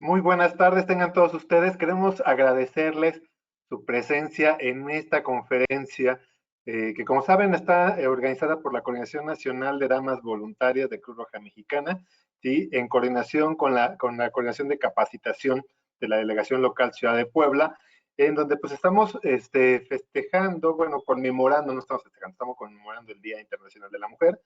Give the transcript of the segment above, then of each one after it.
Muy buenas tardes, tengan todos ustedes. Queremos agradecerles su presencia en esta conferencia que, como saben, está organizada por la Coordinación Nacional de Damas Voluntarias de Cruz Roja Mexicana, ¿sí? En coordinación con la Coordinación de Capacitación de la Delegación Local Ciudad de Puebla, en donde pues estamos festejando, bueno, conmemorando, no estamos festejando, estamos conmemorando el Día Internacional de la Mujer,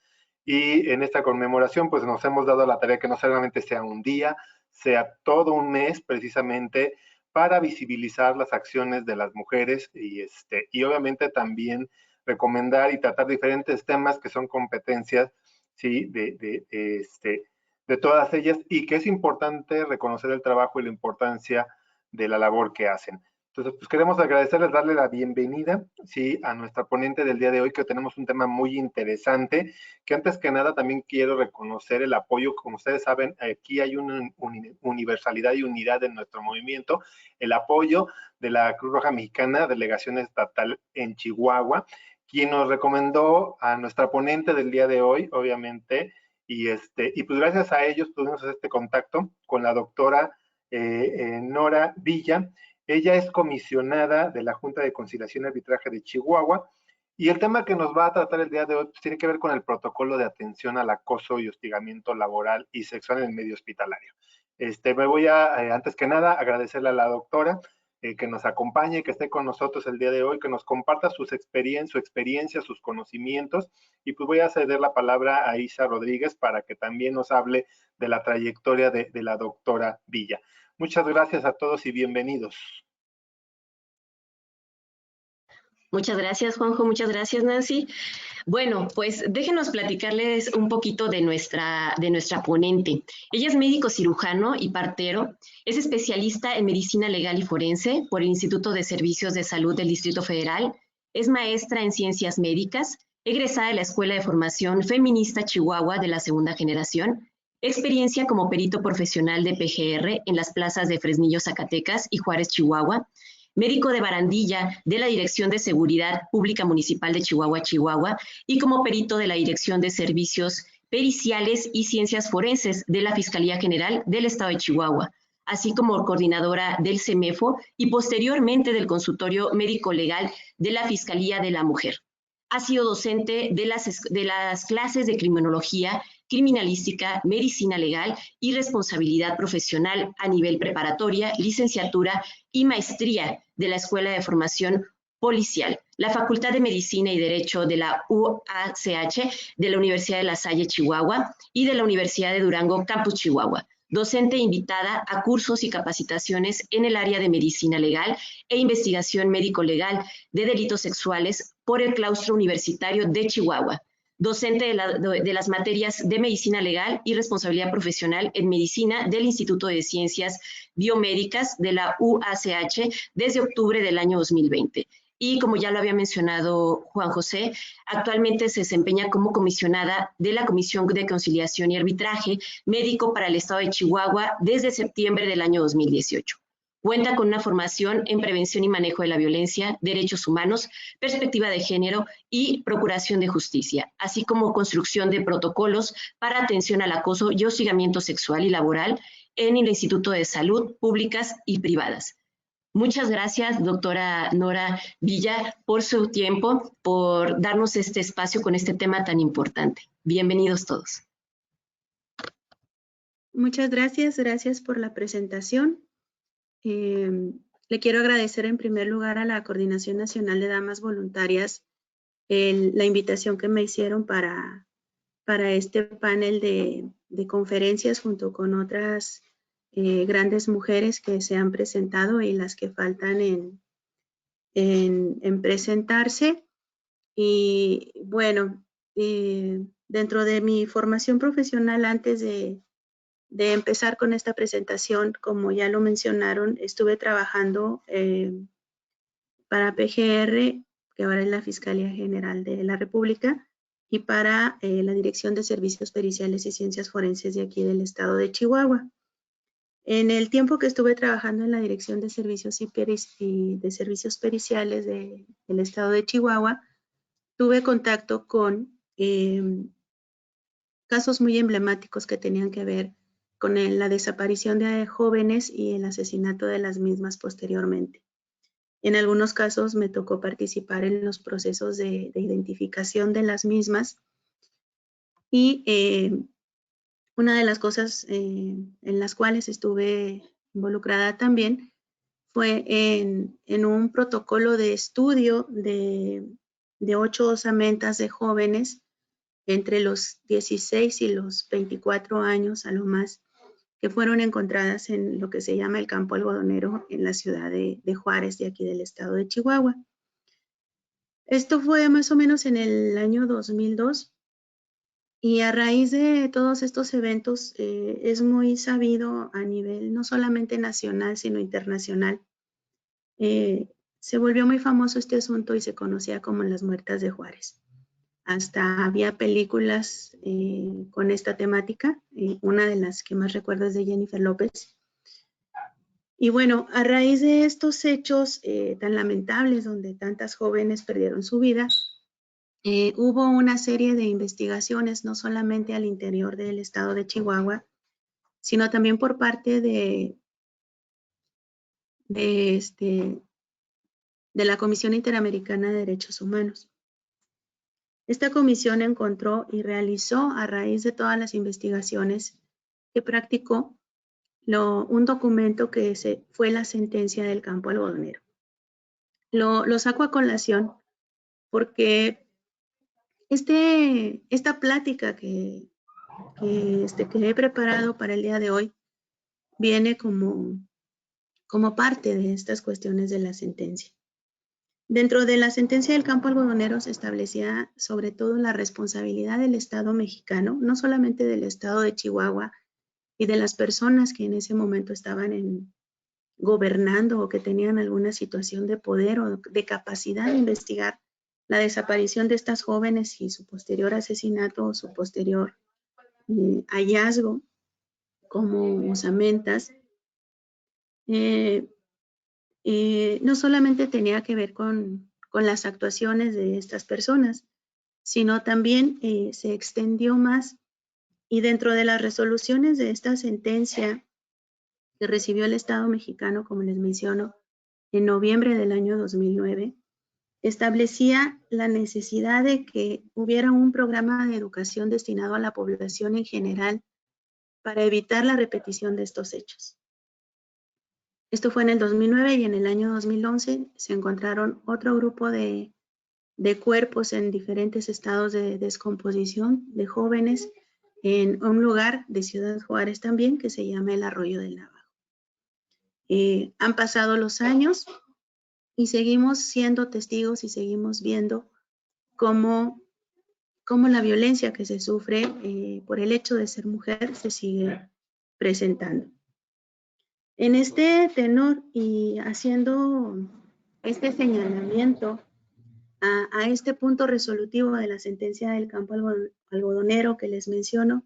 y en esta conmemoración pues nos hemos dado la tarea que no solamente sea un día, sea todo un mes precisamente para visibilizar las acciones de las mujeres y obviamente también recomendar y tratar diferentes temas que son competencias, ¿sí? De todas ellas, y que es importante reconocer el trabajo y la importancia de la labor que hacen. Entonces, pues queremos agradecerles, darle la bienvenida, ¿sí? A nuestra ponente del día de hoy, que tenemos un tema muy interesante, que antes que nada también quiero reconocer el apoyo. Como ustedes saben, aquí hay una universalidad y unidad en nuestro movimiento, el apoyo de la Cruz Roja Mexicana, delegación estatal en Chihuahua, quien nos recomendó a nuestra ponente del día de hoy, obviamente, y pues gracias a ellos pudimos hacer este contacto con la doctora Nora Villa. Ella es comisionada de la Junta de Conciliación y Arbitraje de Chihuahua, y el tema que nos va a tratar el día de hoy pues, tiene que ver con el protocolo de atención al acoso y hostigamiento laboral y sexual en el medio hospitalario. Me voy a, antes que nada, agradecerle a la doctora que nos acompañe, que esté con nosotros el día de hoy, que nos comparta su experiencia, sus conocimientos, y pues voy a ceder la palabra a Isa Rodríguez para que también nos hable de la trayectoria de la doctora Villa. Muchas gracias a todos y bienvenidos. Muchas gracias, Juanjo. Muchas gracias, Nancy. Bueno, pues déjenos platicarles un poquito de nuestra ponente. Ella es médico cirujano y partero, es especialista en medicina legal y forense por el Instituto de Servicios de Salud del Distrito Federal, es maestra en ciencias médicas, egresada de la Escuela de Formación Feminista Chihuahua de la segunda generación, experiencia como perito profesional de PGR en las plazas de Fresnillo, Zacatecas y Juárez, Chihuahua, médico de barandilla de la Dirección de Seguridad Pública Municipal de Chihuahua, Chihuahua, y como perito de la Dirección de Servicios Periciales y Ciencias Forenses de la Fiscalía General del Estado de Chihuahua, así como coordinadora del CEMEFO y posteriormente del Consultorio Médico Legal de la Fiscalía de la Mujer. Ha sido docente de las clases de criminología, criminalística, medicina legal y responsabilidad profesional a nivel preparatoria, licenciatura y maestría de la Escuela de Formación Policial, la Facultad de Medicina y Derecho de la UACH de la Universidad de La Salle, Chihuahua, y de la Universidad de Durango, Campus Chihuahua. Docente invitada a cursos y capacitaciones en el área de medicina legal e investigación médico-legal de delitos sexuales por el Claustro Universitario de Chihuahua. Docente de las materias de medicina legal y responsabilidad profesional en medicina del Instituto de Ciencias Biomédicas de la UACH desde octubre del año 2020. Y como ya lo había mencionado Juan José, actualmente se desempeña como comisionada de la Comisión de Conciliación y Arbitraje Médico para el Estado de Chihuahua desde septiembre del año 2018. Cuenta con una formación en prevención y manejo de la violencia, derechos humanos, perspectiva de género y procuración de justicia, así como construcción de protocolos para atención al acoso y hostigamiento sexual y laboral en el Instituto de Salud Públicas y Privadas. Muchas gracias, doctora Nora Villa, por su tiempo, por darnos este espacio con este tema tan importante. Bienvenidos todos. Muchas gracias, gracias por la presentación. Le quiero agradecer en primer lugar a la Coordinación Nacional de Damas Voluntarias la invitación que me hicieron para este panel de conferencias junto con otras grandes mujeres que se han presentado y las que faltan en presentarse. Y bueno, dentro de mi formación profesional, antes de empezar con esta presentación, como ya lo mencionaron, estuve trabajando para PGR, que ahora es la Fiscalía General de la República, y para la Dirección de Servicios Periciales y Ciencias Forenses de aquí del estado de Chihuahua. En el tiempo que estuve trabajando en la Dirección de Servicios y de Servicios Periciales del estado de Chihuahua, tuve contacto con casos muy emblemáticos que tenían que ver la desaparición de jóvenes y el asesinato de las mismas posteriormente. En algunos casos me tocó participar en los procesos de identificación de las mismas y una de las cosas en las cuales estuve involucrada también fue en un protocolo de estudio de 8 osamentas de jóvenes entre los 16 y los 24 años a lo más, que fueron encontradas en lo que se llama el campo algodonero en la ciudad de Juárez, de aquí del estado de Chihuahua. Esto fue más o menos en el año 2002 y a raíz de todos estos eventos es muy sabido a nivel no solamente nacional sino internacional. Se volvió muy famoso este asunto y se conocía como las muertas de Juárez. Hasta había películas con esta temática, una de las que más recuerdo es de Jennifer López. Y bueno, a raíz de estos hechos tan lamentables donde tantas jóvenes perdieron su vida, hubo una serie de investigaciones, no solamente al interior del estado de Chihuahua, sino también por parte de la Comisión Interamericana de Derechos Humanos. Esta comisión encontró y realizó a raíz de todas las investigaciones que practicó un documento que fue la sentencia del campo algodonero. Lo saco a colación porque esta plática que he preparado para el día de hoy viene como parte de estas cuestiones de la sentencia. Dentro de la sentencia del campo algodonero se establecía sobre todo la responsabilidad del Estado mexicano, no solamente del Estado de Chihuahua y de las personas que en ese momento estaban gobernando o que tenían alguna situación de poder o de capacidad de investigar la desaparición de estas jóvenes y su posterior asesinato o su posterior hallazgo como osamentas. No solamente tenía que ver con las actuaciones de estas personas, sino también se extendió más y dentro de las resoluciones de esta sentencia que recibió el Estado mexicano, como les menciono, en noviembre del año 2009, establecía la necesidad de que hubiera un programa de educación destinado a la población en general para evitar la repetición de estos hechos. Esto fue en el 2009 y en el año 2011 se encontraron otro grupo de cuerpos en diferentes estados de descomposición de jóvenes en un lugar de Ciudad Juárez también que se llama el Arroyo del Navajo. Han pasado los años y seguimos siendo testigos y seguimos viendo cómo la violencia que se sufre por el hecho de ser mujer se sigue presentando. En este tenor y haciendo este señalamiento a este punto resolutivo de la sentencia del campo algodonero que les menciono,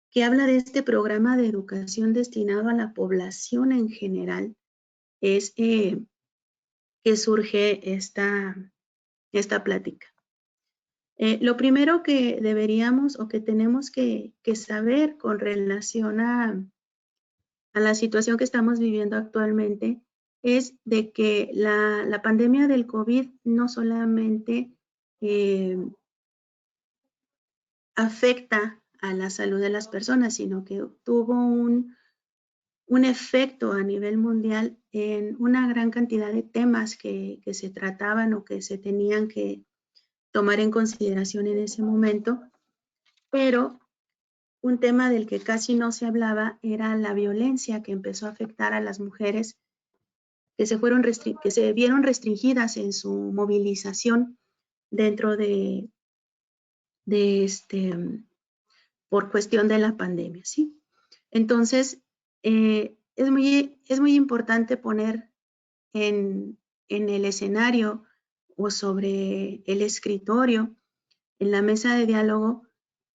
que habla de este programa de educación destinado a la población en general, es que surge esta plática. Lo primero que deberíamos o que tenemos que saber con relación a la situación que estamos viviendo actualmente es de que la pandemia del COVID no solamente afecta a la salud de las personas, sino que tuvo un efecto a nivel mundial en una gran cantidad de temas que se trataban o que se tenían que tomar en consideración en ese momento, pero un tema del que casi no se hablaba era la violencia que empezó a afectar a las mujeres que se vieron restringidas en su movilización dentro por cuestión de la pandemia, ¿sí? Entonces, es muy importante poner en el escenario o sobre el escritorio, en la mesa de diálogo,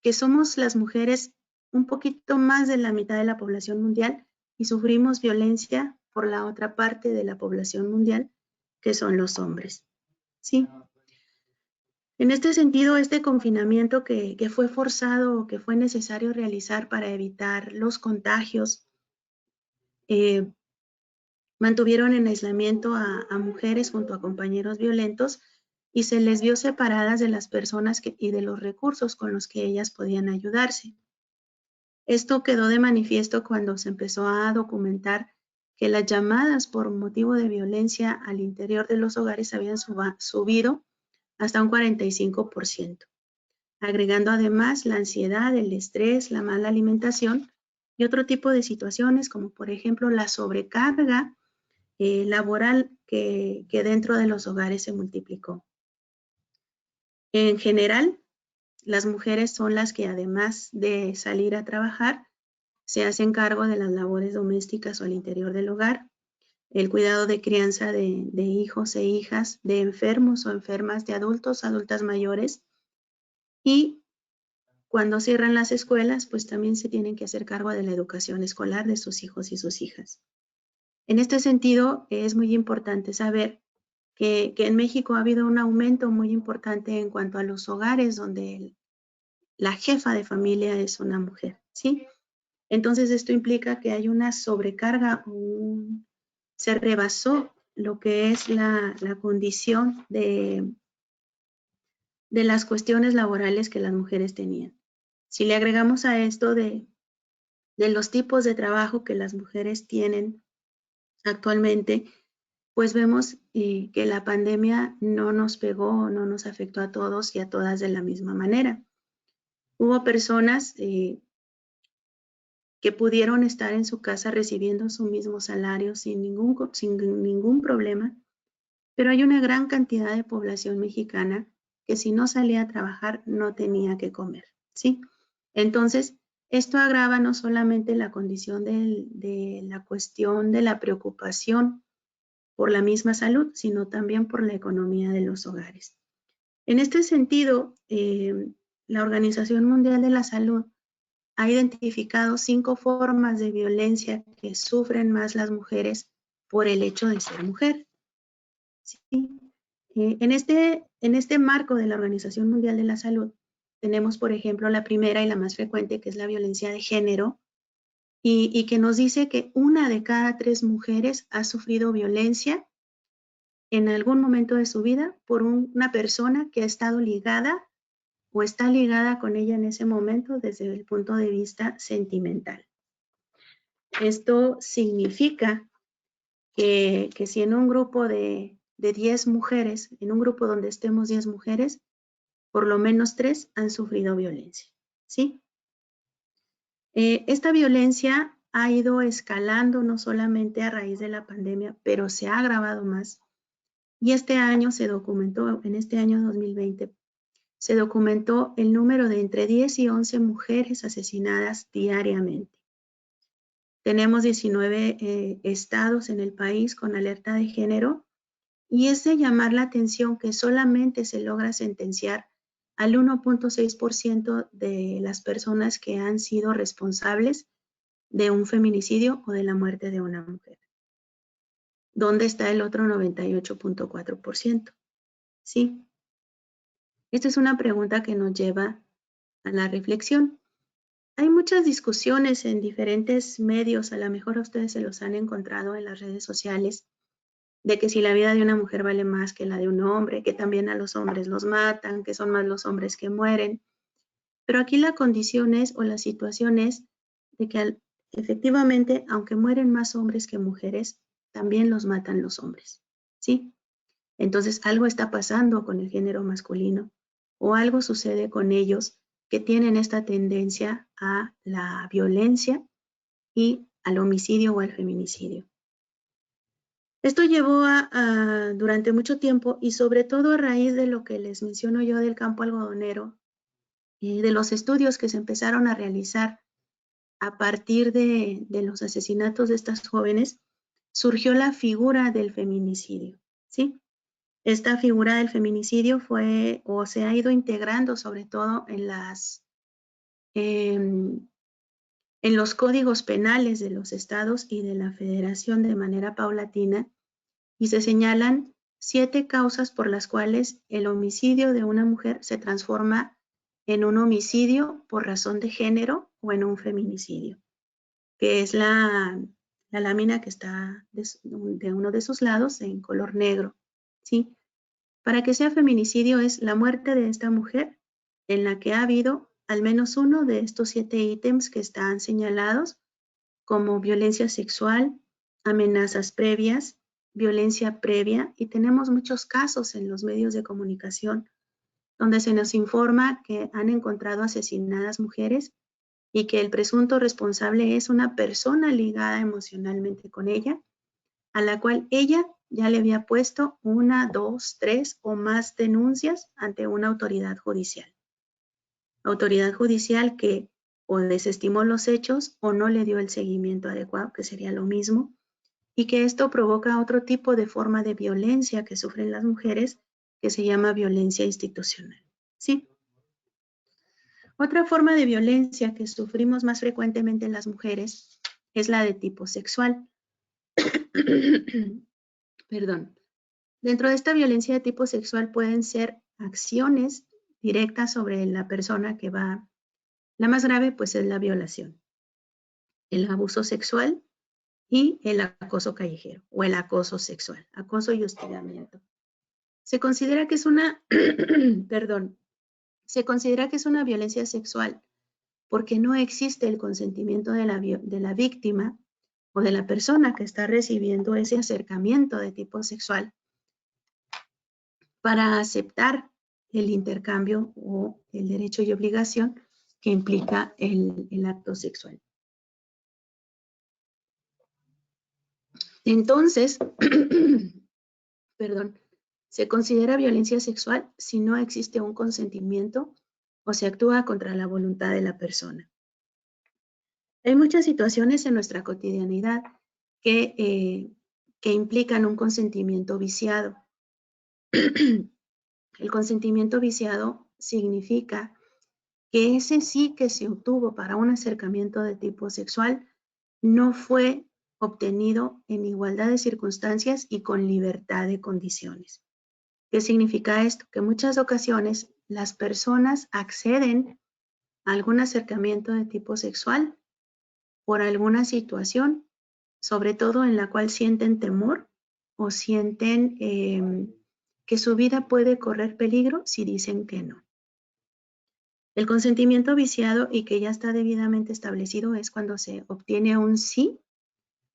que somos las mujeres un poquito más de la mitad de la población mundial y sufrimos violencia por la otra parte de la población mundial, que son los hombres, ¿sí? En este sentido, este confinamiento que fue forzado o que fue necesario realizar para evitar los contagios, mantuvieron en aislamiento a mujeres junto a compañeros violentos y se les vio separadas de las personas y de los recursos con los que ellas podían ayudarse. Esto quedó de manifiesto cuando se empezó a documentar que las llamadas por motivo de violencia al interior de los hogares habían subido hasta un 45%, agregando además la ansiedad, el estrés, la mala alimentación y otro tipo de situaciones como por ejemplo la sobrecarga laboral que dentro de los hogares se multiplicó. En general, las mujeres son las que además de salir a trabajar, se hacen cargo de las labores domésticas o al interior del hogar, el cuidado de crianza de hijos e hijas, de enfermos o enfermas, de adultos, adultas mayores, y cuando cierran las escuelas, pues también se tienen que hacer cargo de la educación escolar de sus hijos y sus hijas. En este sentido, es muy importante saber que en México ha habido un aumento muy importante en cuanto a los hogares donde la jefa de familia es una mujer, ¿sí? Entonces, esto implica que hay una sobrecarga, se rebasó lo que es la condición de las cuestiones laborales que las mujeres tenían. Si le agregamos a esto de los tipos de trabajo que las mujeres tienen actualmente, pues vemos que la pandemia no nos pegó, no nos afectó a todos y a todas de la misma manera. Hubo personas que pudieron estar en su casa recibiendo su mismo salario sin ningún problema, pero hay una gran cantidad de población mexicana que si no salía a trabajar no tenía que comer, ¿sí? Entonces, esto agrava no solamente la condición de la cuestión de la preocupación por la misma salud, sino también por la economía de los hogares. En este sentido, la Organización Mundial de la Salud ha identificado 5 formas de violencia que sufren más las mujeres por el hecho de ser mujer. ¿Sí? En este marco de la Organización Mundial de la Salud, tenemos, por ejemplo, la primera y la más frecuente, que es la violencia de género, y que nos dice que 1 de cada 3 mujeres ha sufrido violencia en algún momento de su vida por una persona que ha estado ligada o está ligada con ella en ese momento desde el punto de vista sentimental. Esto significa que si en un grupo de 10 mujeres, en un grupo donde estemos 10 mujeres, por lo menos 3 han sufrido violencia, ¿sí? Esta violencia ha ido escalando no solamente a raíz de la pandemia, pero se ha agravado más. Y este año se documentó, en este año 2020, se documentó el número de entre 10 y 11 mujeres asesinadas diariamente. Tenemos 19 estados en el país con alerta de género y es de llamar la atención que solamente se logra sentenciar al 1.6% de las personas que han sido responsables de un feminicidio o de la muerte de una mujer. ¿Dónde está el otro 98.4%? Sí. Esta es una pregunta que nos lleva a la reflexión. Hay muchas discusiones en diferentes medios, a lo mejor a ustedes se los han encontrado en las redes sociales, de que si la vida de una mujer vale más que la de un hombre, que también a los hombres los matan, que son más los hombres que mueren. Pero aquí la condición es, o la situación es, de que efectivamente, aunque mueren más hombres que mujeres, también los matan los hombres, ¿sí? Entonces algo está pasando con el género masculino o algo sucede con ellos que tienen esta tendencia a la violencia y al homicidio o al feminicidio. Esto llevó durante mucho tiempo y sobre todo a raíz de lo que les menciono yo del campo algodonero y de los estudios que se empezaron a realizar a partir de los asesinatos de estas jóvenes, surgió la figura del feminicidio, ¿sí? Esta figura del feminicidio fue o se ha ido integrando sobre todo en los códigos penales de los estados y de la federación de manera paulatina y se señalan 7 causas por las cuales el homicidio de una mujer se transforma en un homicidio por razón de género o en un feminicidio, que es la lámina que está de uno de sus lados en color negro, ¿sí? Para que sea feminicidio es la muerte de esta mujer en la que ha habido al menos uno de estos 7 ítems que están señalados como violencia sexual, amenazas previas, violencia previa, y tenemos muchos casos en los medios de comunicación donde se nos informa que han encontrado asesinadas mujeres y que el presunto responsable es una persona ligada emocionalmente con ella, a la cual ella ya le había puesto 1, 2, 3 o más denuncias ante una autoridad judicial. Autoridad judicial que o desestimó los hechos o no le dio el seguimiento adecuado, que sería lo mismo, y que esto provoca otro tipo de forma de violencia que sufren las mujeres, que se llama violencia institucional. ¿Sí? Otra forma de violencia que sufrimos más frecuentemente en las mujeres es la de tipo sexual. Perdón. Dentro de esta violencia de tipo sexual pueden ser acciones directas sobre la persona que va. La más grave pues es la violación, el abuso sexual y el acoso callejero o el acoso sexual, acoso y hostigamiento. Se considera que es una, perdón, se considera que es una violencia sexual porque no existe el consentimiento de la víctima o de la persona que está recibiendo ese acercamiento de tipo sexual para aceptar el intercambio o el derecho y obligación que implica el acto sexual. Entonces, perdón, se considera violencia sexual si no existe un consentimiento o se actúa contra la voluntad de la persona. Hay muchas situaciones en nuestra cotidianidad que implican un consentimiento viciado. El consentimiento viciado significa que ese sí que se obtuvo para un acercamiento de tipo sexual no fue obtenido en igualdad de circunstancias y con libertad de condiciones. ¿Qué significa esto? Que en muchas ocasiones las personas acceden a algún acercamiento de tipo sexual por alguna situación, sobre todo en la cual sienten temor o sienten que su vida puede correr peligro si dicen que no. El consentimiento viciado y que ya está debidamente establecido es cuando se obtiene un sí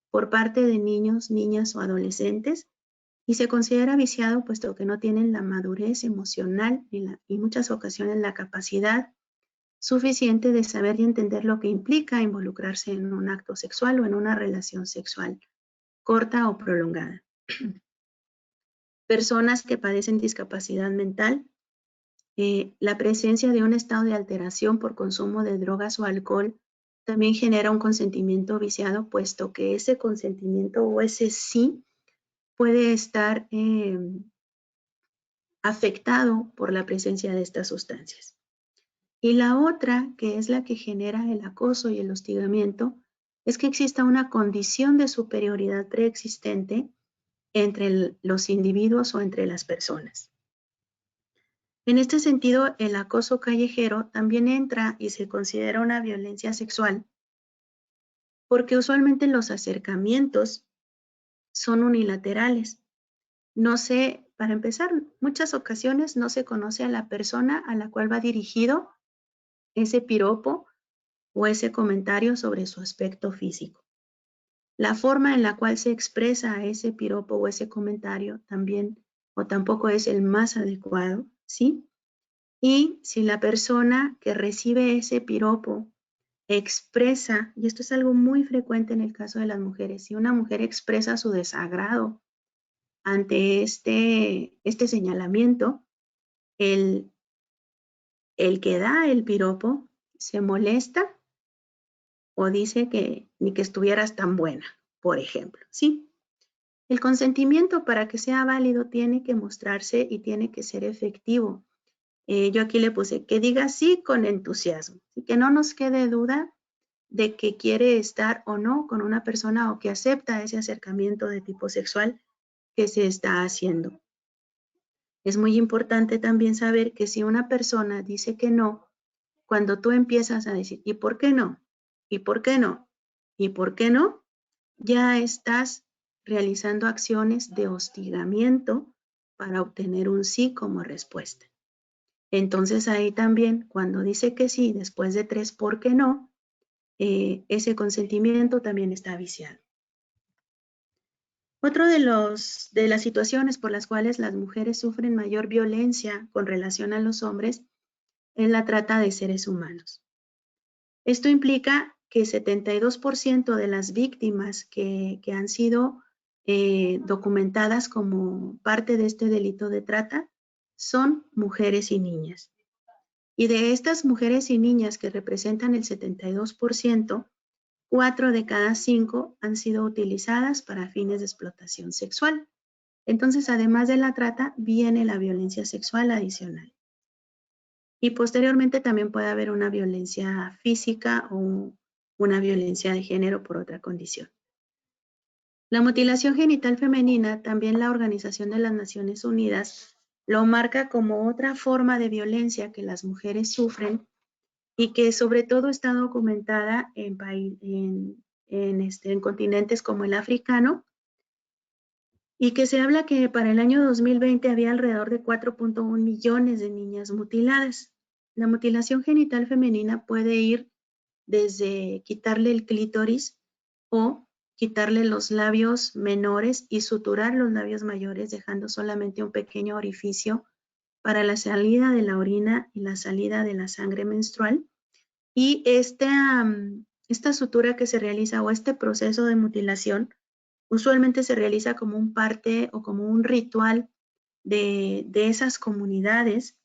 por parte de niños, niñas o adolescentes y se considera viciado puesto que no tienen la madurez emocional y muchas ocasiones la capacidad suficiente de saber y entender lo que implica involucrarse en un acto sexual o en una relación sexual corta o prolongada. Personas que padecen discapacidad mental, la presencia de un estado de alteración por consumo de drogas o alcohol también genera un consentimiento viciado, puesto que ese consentimiento o ese sí puede estar afectado por la presencia de estas sustancias. Y la otra, que es la que genera el acoso y el hostigamiento, es que exista una condición de superioridad preexistente entre los individuos o entre las personas. En este sentido, el acoso callejero también entra y se considera una violencia sexual porque usualmente los acercamientos son unilaterales. No se, para empezar, muchas ocasiones no se conoce a la persona a la cual va dirigido ese piropo o ese comentario sobre su aspecto físico. La forma en la cual se expresa ese piropo o ese comentario también o tampoco es el más adecuado, ¿sí? Y si la persona que recibe ese piropo expresa, y esto es algo muy frecuente en el caso de las mujeres, si una mujer expresa su desagrado ante este señalamiento, el que da el piropo se molesta o dice que ni que estuvieras tan buena, por ejemplo, ¿sí? El consentimiento para que sea válido tiene que mostrarse y tiene que ser efectivo. Yo aquí le puse que diga sí con entusiasmo, y que no nos quede duda de que quiere estar o no con una persona o que acepta ese acercamiento de tipo sexual que se está haciendo. Es muy importante también saber que si una persona dice que no, cuando tú empiezas a decir, ¿y por qué no? ¿Y por qué no? ¿Y por qué no? Ya estás realizando acciones de hostigamiento para obtener un sí como respuesta. Entonces ahí también, cuando dice que sí, después de 3, ¿por qué no? Ese consentimiento también está viciado. Otro de las situaciones por las cuales las mujeres sufren mayor violencia con relación a los hombres es la trata de seres humanos. Esto implica que 72% de las víctimas que han sido documentadas como parte de este delito de trata son mujeres y niñas. Y de estas mujeres y niñas que representan el 72%, 4 de cada 5 han sido utilizadas para fines de explotación sexual. Entonces, además de la trata, viene la violencia sexual adicional. Y posteriormente también puede haber una violencia física o una violencia de género por otra condición. La mutilación genital femenina, también la Organización de las Naciones Unidas lo marca como otra forma de violencia que las mujeres sufren y que sobre todo está documentada en continentes como el africano, y que se habla que para el año 2020 había alrededor de 4.1 millones de niñas mutiladas. La mutilación genital femenina puede ir desde quitarle el clítoris o quitarle los labios menores y suturar los labios mayores, dejando solamente un pequeño orificio para la salida de la orina y la salida de la sangre menstrual. Y esta sutura que se realiza o este proceso de mutilación usualmente se realiza como un parte o como un ritual de esas comunidades.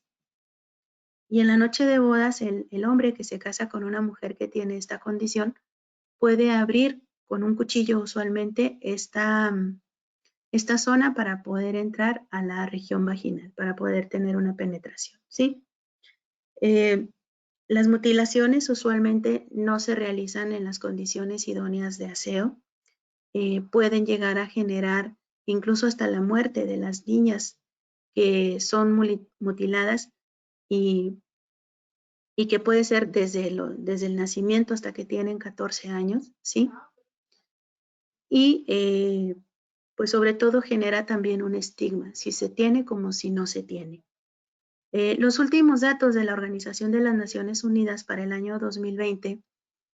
Y en la noche de bodas, el hombre que se casa con una mujer que tiene esta condición puede abrir con un cuchillo usualmente esta zona para poder entrar a la región vaginal, para poder tener una penetración, ¿sí? Las mutilaciones usualmente no se realizan en las condiciones idóneas de aseo. Pueden llegar a generar incluso hasta la muerte de las niñas que son mutiladas y que puede ser desde el nacimiento hasta que tienen 14 años, ¿sí? Y pues sobre todo genera también un estigma, si se tiene como si no se tiene. Los últimos datos de la Organización de las Naciones Unidas para el año 2020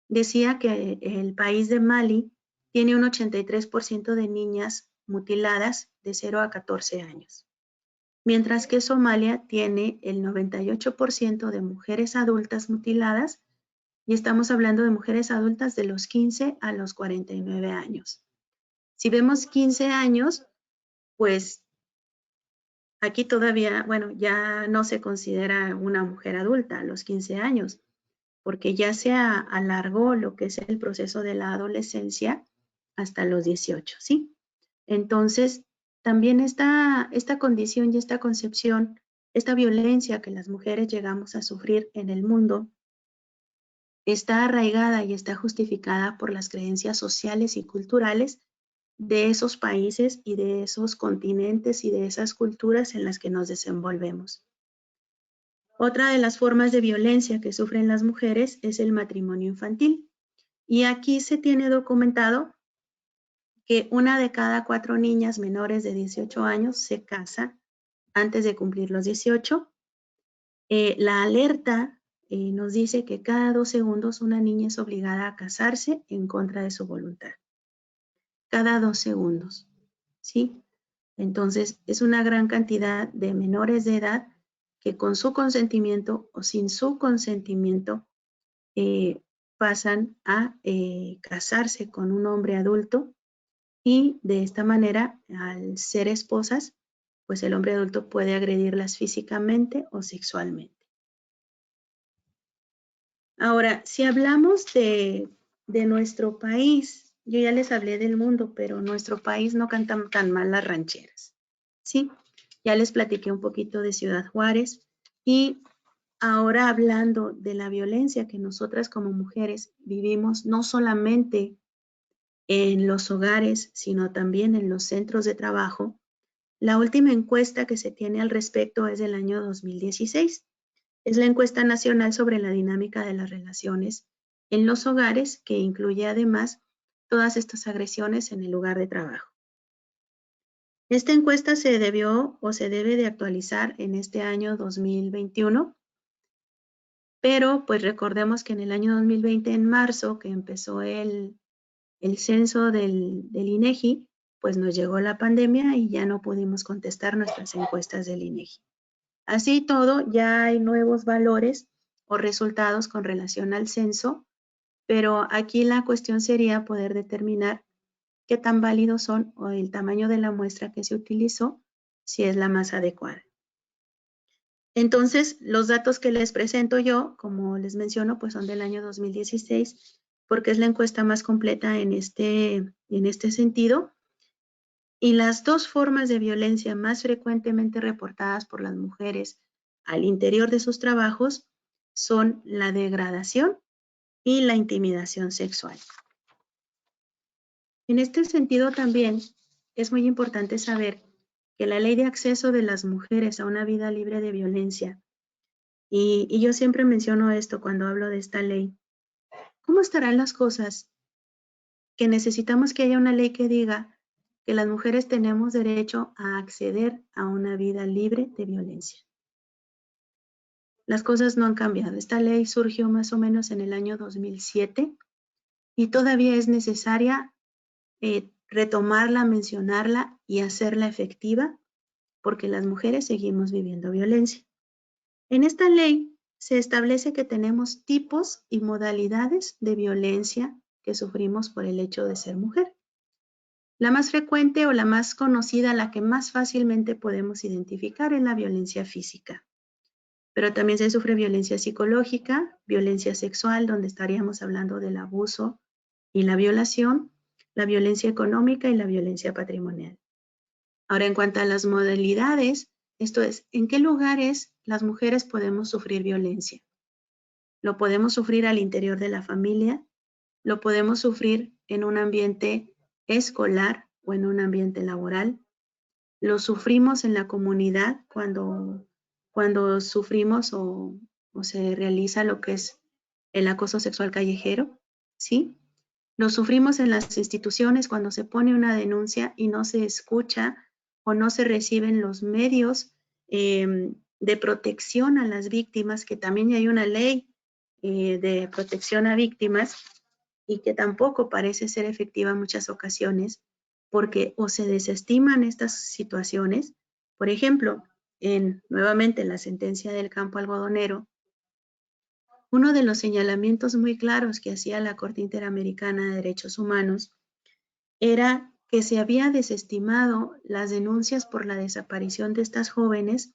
decía que el país de Mali tiene un 83% de niñas mutiladas de 0 a 14 años, mientras que Somalia tiene el 98% de mujeres adultas mutiladas, y estamos hablando de mujeres adultas de los 15 a los 49 años. Si vemos 15 años, pues aquí todavía, bueno, ya no se considera una mujer adulta a los 15 años, porque ya se alargó lo que es el proceso de la adolescencia hasta los 18, ¿sí? Entonces, también esta condición y esta concepción, esta violencia que las mujeres llegamos a sufrir en el mundo, está arraigada y está justificada por las creencias sociales y culturales de esos países y de esos continentes y de esas culturas en las que nos desenvolvemos. Otra de las formas de violencia que sufren las mujeres es el matrimonio infantil. Y aquí se tiene documentado que 1 de cada 4 niñas menores de 18 años se casa antes de cumplir los 18. La alerta nos dice que cada 2 segundos una niña es obligada a casarse en contra de su voluntad. Cada 2 segundos, ¿sí? Entonces, es una gran cantidad de menores de edad que con su consentimiento o sin su consentimiento pasan a casarse con un hombre adulto, y de esta manera, al ser esposas, pues el hombre adulto puede agredirlas físicamente o sexualmente. Ahora, si hablamos de nuestro país, yo ya les hablé del mundo, pero nuestro país no canta tan mal las rancheras, ¿sí? Ya les platiqué un poquito de Ciudad Juárez, y ahora hablando de la violencia que nosotras como mujeres vivimos, no solamente en los hogares, sino también en los centros de trabajo, La última encuesta que se tiene al respecto es del año 2016. Es la encuesta nacional sobre la dinámica de las relaciones en los hogares, que incluye además todas estas agresiones en el lugar de trabajo. Esta encuesta se debió o se debe de actualizar en este año 2021, pero pues recordemos que en el año 2020, en marzo, que empezó el censo del INEGI, pues nos llegó la pandemia y ya no pudimos contestar nuestras encuestas del INEGI. Así y todo, ya hay nuevos valores o resultados con relación al censo, pero aquí la cuestión sería poder determinar qué tan válidos son o el tamaño de la muestra que se utilizó, si es la más adecuada. Entonces, los datos que les presento yo, como les menciono, pues son del año 2016, porque es la encuesta más completa en este sentido. Y las dos formas de violencia más frecuentemente reportadas por las mujeres al interior de sus trabajos son la degradación y la intimidación sexual. En este sentido también es muy importante saber que la ley de acceso de las mujeres a una vida libre de violencia, y yo siempre menciono esto cuando hablo de esta ley, ¿cómo estarán las cosas? Que necesitamos que haya una ley que diga que las mujeres tenemos derecho a acceder a una vida libre de violencia. Las cosas no han cambiado. Esta ley surgió más o menos en el año 2007 y todavía es necesaria retomarla, mencionarla y hacerla efectiva, porque las mujeres seguimos viviendo violencia. En esta ley se establece que tenemos tipos y modalidades de violencia que sufrimos por el hecho de ser mujer. La más frecuente o la más conocida, la que más fácilmente podemos identificar, es la violencia física. Pero también se sufre violencia psicológica, violencia sexual, donde estaríamos hablando del abuso y la violación, la violencia económica y la violencia patrimonial. Ahora, en cuanto a las modalidades, esto es, ¿en qué lugares las mujeres podemos sufrir violencia? Lo podemos sufrir al interior de la familia, lo podemos sufrir en un ambiente escolar o en un ambiente laboral, lo sufrimos en la comunidad cuando sufrimos o se realiza lo que es el acoso sexual callejero, ¿sí? Lo sufrimos en las instituciones cuando se pone una denuncia y no se escucha o no se reciben los medios de protección a las víctimas, que también hay una ley de protección a víctimas y que tampoco parece ser efectiva en muchas ocasiones, porque o se desestiman estas situaciones. Por ejemplo, nuevamente la sentencia del campo algodonero, uno de los señalamientos muy claros que hacía la Corte Interamericana de Derechos Humanos era que se había desestimado las denuncias por la desaparición de estas jóvenes,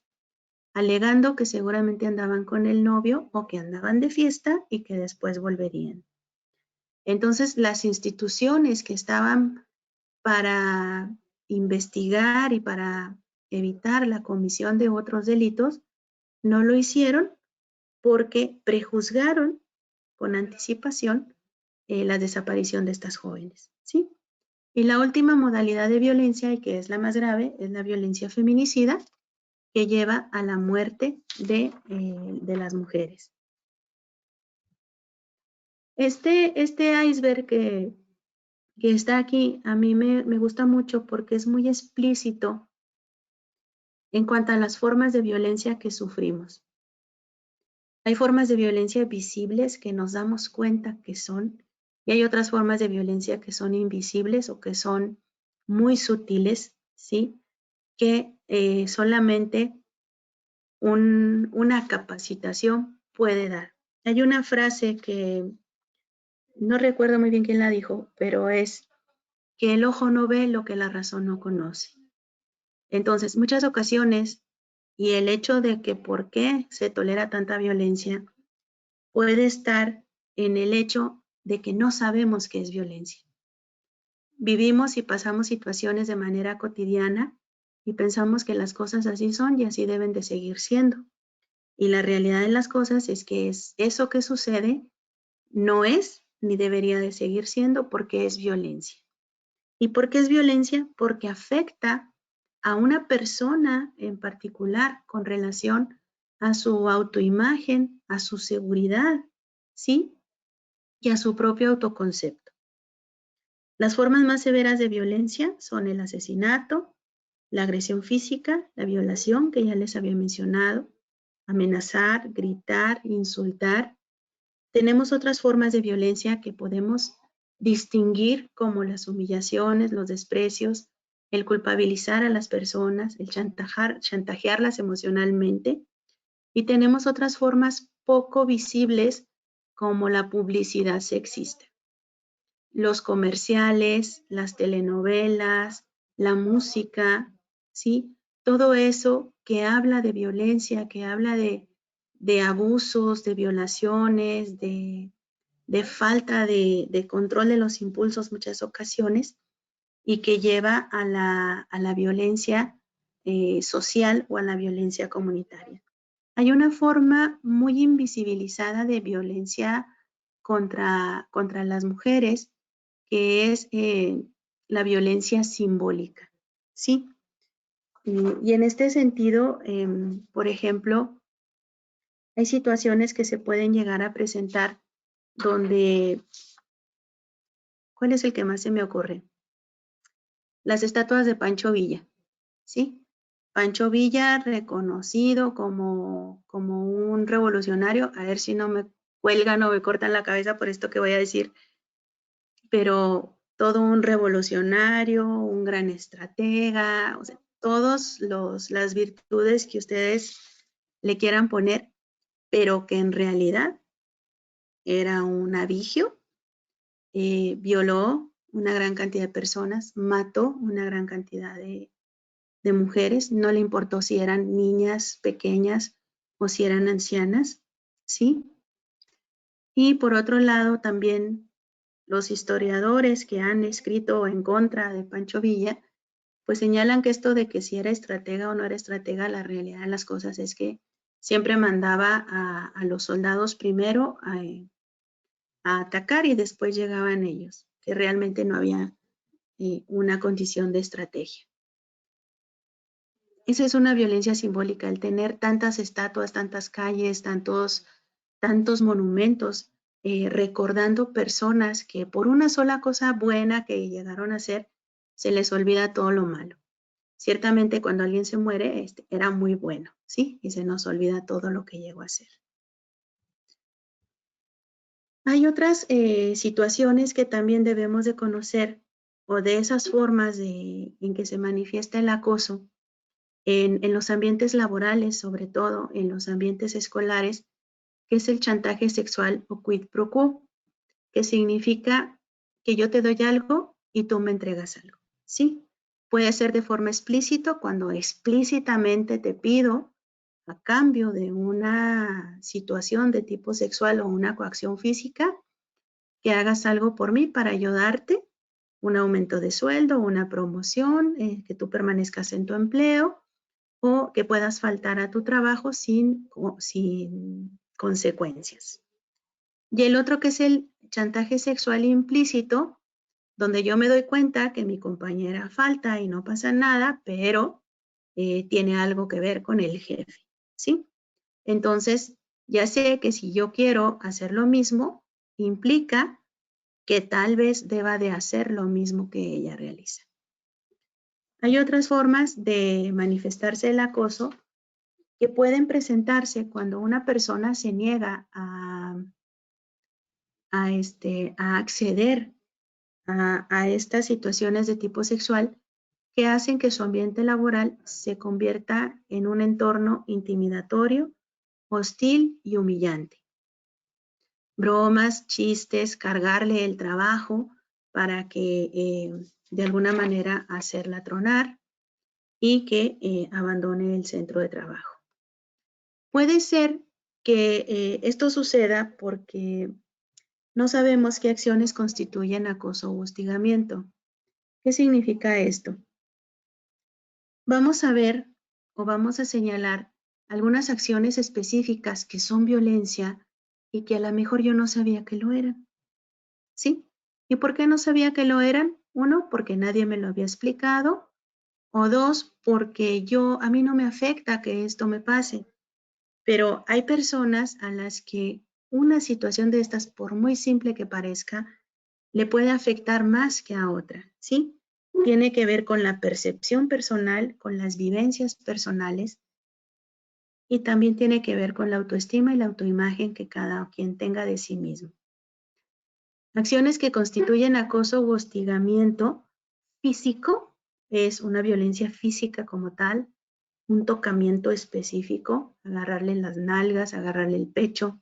alegando que seguramente andaban con el novio o que andaban de fiesta y que después volverían. Entonces, las instituciones que estaban para investigar y para evitar la comisión de otros delitos no lo hicieron porque prejuzgaron con anticipación la desaparición de estas jóvenes, ¿sí? Y la última modalidad de violencia, y que es la más grave, es la violencia feminicida, que lleva a la muerte de las mujeres. Este iceberg que está aquí, a mí me gusta mucho porque es muy explícito en cuanto a las formas de violencia que sufrimos. Hay formas de violencia visibles que nos damos cuenta que son, y hay otras formas de violencia que son invisibles o que son muy sutiles, ¿sí? Que solamente una capacitación puede dar. Hay una frase que no recuerdo muy bien quién la dijo, pero es que el ojo no ve lo que la razón no conoce. Entonces, muchas ocasiones, y el hecho de que por qué se tolera tanta violencia, puede estar en el hecho de que no sabemos qué es violencia. Vivimos y pasamos situaciones de manera cotidiana y pensamos que las cosas así son y así deben de seguir siendo. Y la realidad de las cosas es que eso que sucede no es ni debería de seguir siendo, porque es violencia. ¿Y por qué es violencia? Porque afecta a una persona en particular con relación a su autoimagen, a su seguridad, ¿sí? Y a su propio autoconcepto. Las formas más severas de violencia son el asesinato, la agresión física, la violación, que ya les había mencionado, amenazar, gritar, insultar. Tenemos otras formas de violencia que podemos distinguir como las humillaciones, los desprecios, el culpabilizar a las personas, el chantajearlas emocionalmente. Y tenemos otras formas poco visibles como la publicidad sexista. Los comerciales, las telenovelas, la música, ¿sí? Todo eso que habla de violencia, que habla de abusos, de violaciones, de falta de control de los impulsos muchas ocasiones y que lleva a la violencia social o a la violencia comunitaria. Hay una forma muy invisibilizada de violencia contra las mujeres, que es la violencia simbólica, ¿sí? Y en este sentido, por ejemplo, hay situaciones que se pueden llegar a presentar donde, ¿cuál es el que más se me ocurre? Las estatuas de Pancho Villa, ¿sí? Pancho Villa, reconocido como un revolucionario, a ver si no me cuelgan o me cortan la cabeza por esto que voy a decir, pero todo un revolucionario, un gran estratega, o sea, todas las virtudes que ustedes le quieran poner, pero que en realidad era un avigio, violó una gran cantidad de personas, mató una gran cantidad de mujeres, no le importó si eran niñas pequeñas o si eran ancianas, ¿sí? Y por otro lado, también los historiadores que han escrito en contra de Pancho Villa, pues señalan que esto de que si era estratega o no era estratega, la realidad de las cosas es que siempre mandaba a los soldados primero a atacar y después llegaban ellos, que realmente no había una condición de estrategia. Esa es una violencia simbólica, el tener tantas estatuas, tantas calles, tantos monumentos, recordando personas que por una sola cosa buena que llegaron a hacer, se les olvida todo lo malo. Ciertamente cuando alguien se muere, era muy bueno, ¿sí? Y se nos olvida todo lo que llegó a hacer. Hay otras situaciones que también debemos de conocer, o de esas formas en que se manifiesta el acoso, en los ambientes laborales, sobre todo en los ambientes escolares, que es el chantaje sexual o quid pro quo, que significa que yo te doy algo y tú me entregas algo, ¿sí? Puede ser de forma explícita, cuando explícitamente te pido, a cambio de una situación de tipo sexual o una coacción física, que hagas algo por mí para ayudarte, un aumento de sueldo, una promoción, que tú permanezcas en tu empleo, o que puedas faltar a tu trabajo sin consecuencias. Y el otro, que es el chantaje sexual implícito, donde yo me doy cuenta que mi compañera falta y no pasa nada, pero tiene algo que ver con el jefe, ¿sí? Entonces, ya sé que si yo quiero hacer lo mismo, implica que tal vez deba de hacer lo mismo que ella realiza. Hay otras formas de manifestarse el acoso que pueden presentarse cuando una persona se niega a acceder a estas situaciones de tipo sexual, que hacen que su ambiente laboral se convierta en un entorno intimidatorio, hostil y humillante. Bromas, chistes, cargarle el trabajo para que de alguna manera hacerla tronar y que abandone el centro de trabajo. Puede ser que esto suceda porque no sabemos qué acciones constituyen acoso o hostigamiento. ¿Qué significa esto? Vamos a ver o vamos a señalar algunas acciones específicas que son violencia y que a lo mejor yo no sabía que lo eran. ¿Sí? ¿Y por qué no sabía que lo eran? Uno, porque nadie me lo había explicado, O 2, porque a mí no me afecta que esto me pase. Pero hay personas a las que una situación de estas, por muy simple que parezca, le puede afectar más que a otra, ¿sí? Tiene que ver con la percepción personal, con las vivencias personales y también tiene que ver con la autoestima y la autoimagen que cada quien tenga de sí mismo. Acciones que constituyen acoso u hostigamiento físico es una violencia física como tal, un tocamiento específico, agarrarle las nalgas, agarrarle el pecho,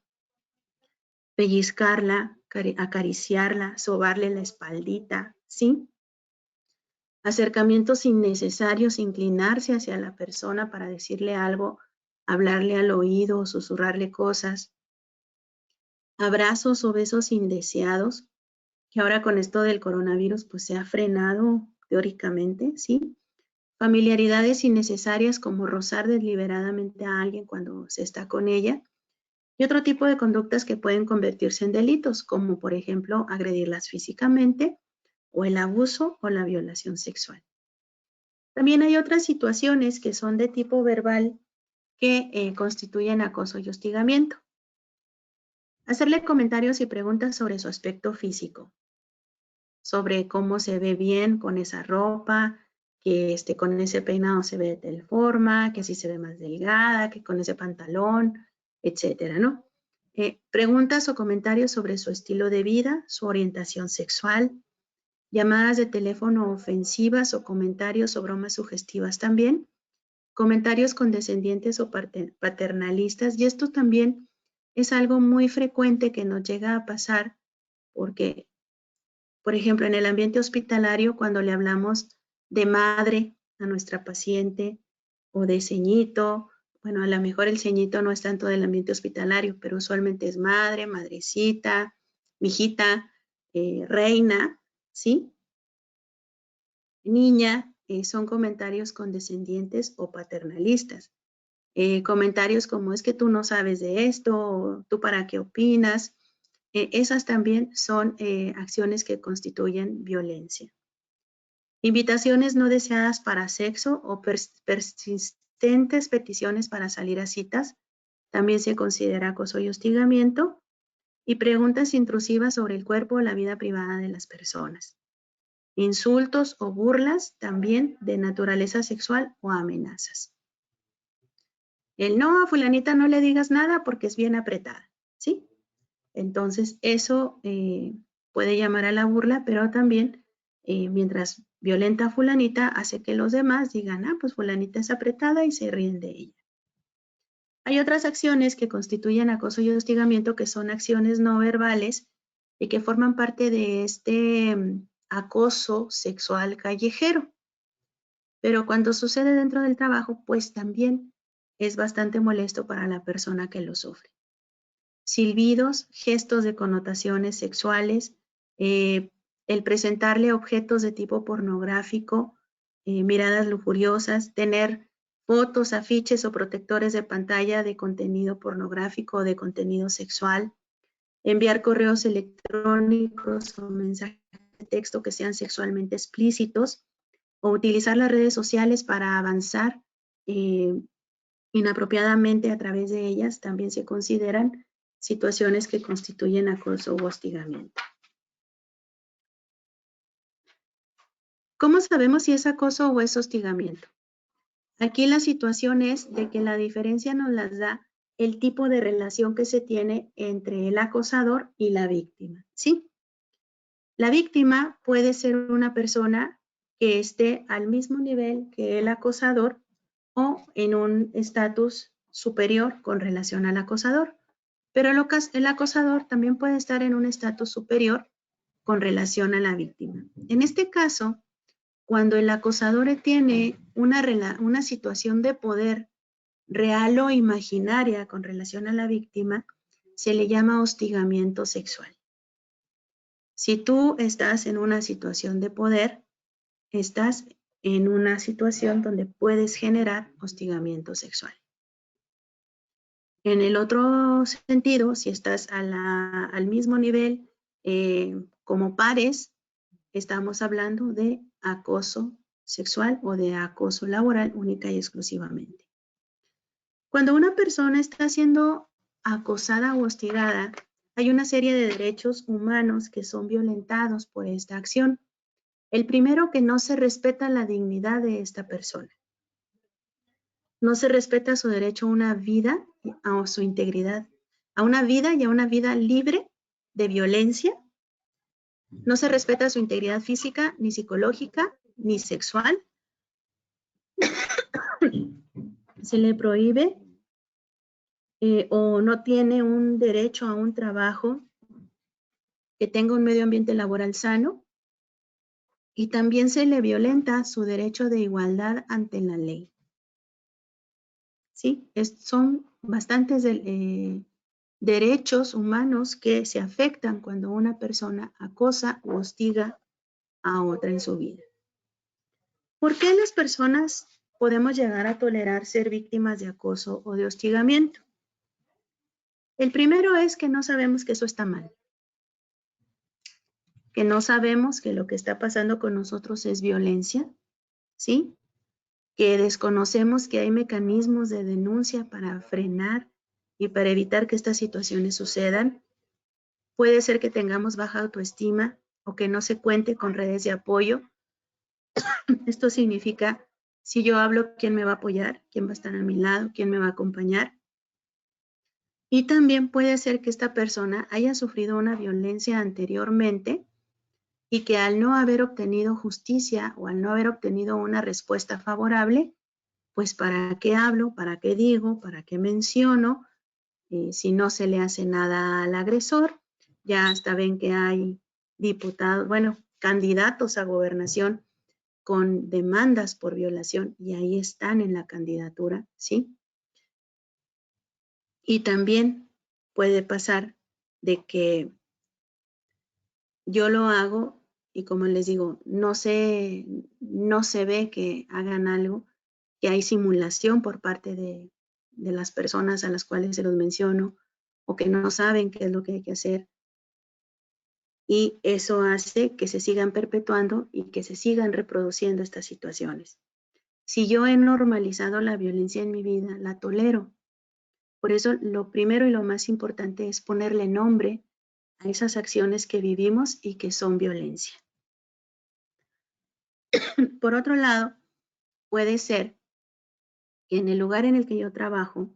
pellizcarla, acariciarla, sobarle la espaldita, ¿sí? Acercamientos innecesarios, inclinarse hacia la persona para decirle algo, hablarle al oído, susurrarle cosas. Abrazos o besos indeseados, que ahora con esto del coronavirus pues se ha frenado teóricamente, ¿sí? Familiaridades innecesarias como rozar deliberadamente a alguien cuando se está con ella. Y otro tipo de conductas que pueden convertirse en delitos, como por ejemplo agredirlas físicamente o el abuso o la violación sexual. También hay otras situaciones que son de tipo verbal que constituyen acoso y hostigamiento. Hacerle comentarios y preguntas sobre su aspecto físico, sobre cómo se ve bien con esa ropa, que con ese peinado se ve de tal forma, que así se ve más delgada, que con ese pantalón, etcétera, ¿no? Preguntas o comentarios sobre su estilo de vida, su orientación sexual, llamadas de teléfono ofensivas o comentarios o bromas sugestivas también, comentarios condescendientes o paternalistas, y esto también es algo muy frecuente que nos llega a pasar porque, por ejemplo, en el ambiente hospitalario, cuando le hablamos de madre a nuestra paciente o de ceñito, bueno, a lo mejor el ceñito no es tanto del ambiente hospitalario, pero usualmente es madre, madrecita, mijita, reina, ¿sí? Niña, son comentarios condescendientes o paternalistas. Comentarios como es que tú no sabes de esto, o tú para qué opinas. Esas también son acciones que constituyen violencia. Invitaciones no deseadas para sexo o persistentes peticiones para salir a citas también se considera acoso y hostigamiento. Y preguntas intrusivas sobre el cuerpo o la vida privada de las personas. Insultos o burlas también de naturaleza sexual o amenazas. El no, a fulanita no le digas nada porque es bien apretada, ¿sí? Entonces eso puede llamar a la burla, pero también mientras violenta a fulanita hace que los demás digan, ah, pues fulanita es apretada y se ríen de ella. Hay otras acciones que constituyen acoso y hostigamiento que son acciones no verbales y que forman parte de este acoso sexual callejero. Pero cuando sucede dentro del trabajo, pues también es bastante molesto para la persona que lo sufre. Silbidos, gestos de connotaciones sexuales, el presentarle objetos de tipo pornográfico, miradas lujuriosas, tener fotos, afiches o protectores de pantalla de contenido pornográfico o de contenido sexual, enviar correos electrónicos o mensajes de texto que sean sexualmente explícitos, o utilizar las redes sociales para avanzar inapropiadamente a través de ellas, también se consideran situaciones que constituyen acoso u hostigamiento. ¿Cómo sabemos si es acoso o es hostigamiento? Aquí la situación es de que la diferencia nos las da el tipo de relación que se tiene entre el acosador y la víctima, ¿sí? La víctima puede ser una persona que esté al mismo nivel que el acosador o en un estatus superior con relación al acosador. Pero el acosador también puede estar en un estatus superior con relación a la víctima. En este caso, cuando el acosador tiene una situación de poder real o imaginaria con relación a la víctima, se le llama hostigamiento sexual. Si tú estás en una situación de poder, estás en una situación donde puedes generar hostigamiento sexual. En el otro sentido, si estás al mismo nivel como pares, estamos hablando de acoso sexual o de acoso laboral única y exclusivamente. Cuando una persona está siendo acosada o hostigada, hay una serie de derechos humanos que son violentados por esta acción. El primero, que no se respeta la dignidad de esta persona. No se respeta su derecho a una vida, a su integridad, a una vida y a una vida libre de violencia. No se respeta su integridad física, ni psicológica, ni sexual. Se le prohíbe o no tiene un derecho a un trabajo que tenga un medio ambiente laboral sano. Y también se le violenta su derecho de igualdad ante la ley. ¿Sí? Son bastantes derechos humanos que se afectan cuando una persona acosa o hostiga a otra en su vida. ¿Por qué las personas podemos llegar a tolerar ser víctimas de acoso o de hostigamiento? El primero es que no sabemos que eso está mal. Que no sabemos que lo que está pasando con nosotros es violencia, ¿sí? Que desconocemos que hay mecanismos de denuncia para frenar y para evitar que estas situaciones sucedan. Puede ser que tengamos baja autoestima o que no se cuente con redes de apoyo. Esto significa, si yo hablo, ¿quién me va a apoyar? ¿Quién va a estar a mi lado? ¿Quién me va a acompañar? Y también puede ser que esta persona haya sufrido una violencia anteriormente y que al no haber obtenido justicia o al no haber obtenido una respuesta favorable, pues ¿para qué hablo? ¿Para qué digo? ¿Para qué menciono? Si no se le hace nada al agresor, ya hasta ven que hay diputados, bueno, candidatos a gobernación con demandas por violación y ahí están en la candidatura, ¿sí? Y también puede pasar de que yo lo hago y como les digo, no se ve que hagan algo, que hay simulación por parte de las personas a las cuales se los menciono o que no saben qué es lo que hay que hacer. Y eso hace que se sigan perpetuando y que se sigan reproduciendo estas situaciones. Si yo he normalizado la violencia en mi vida, la tolero. Por eso lo primero y lo más importante es ponerle nombre a esas acciones que vivimos y que son violencia. Por otro lado, puede ser que en el lugar en el que yo trabajo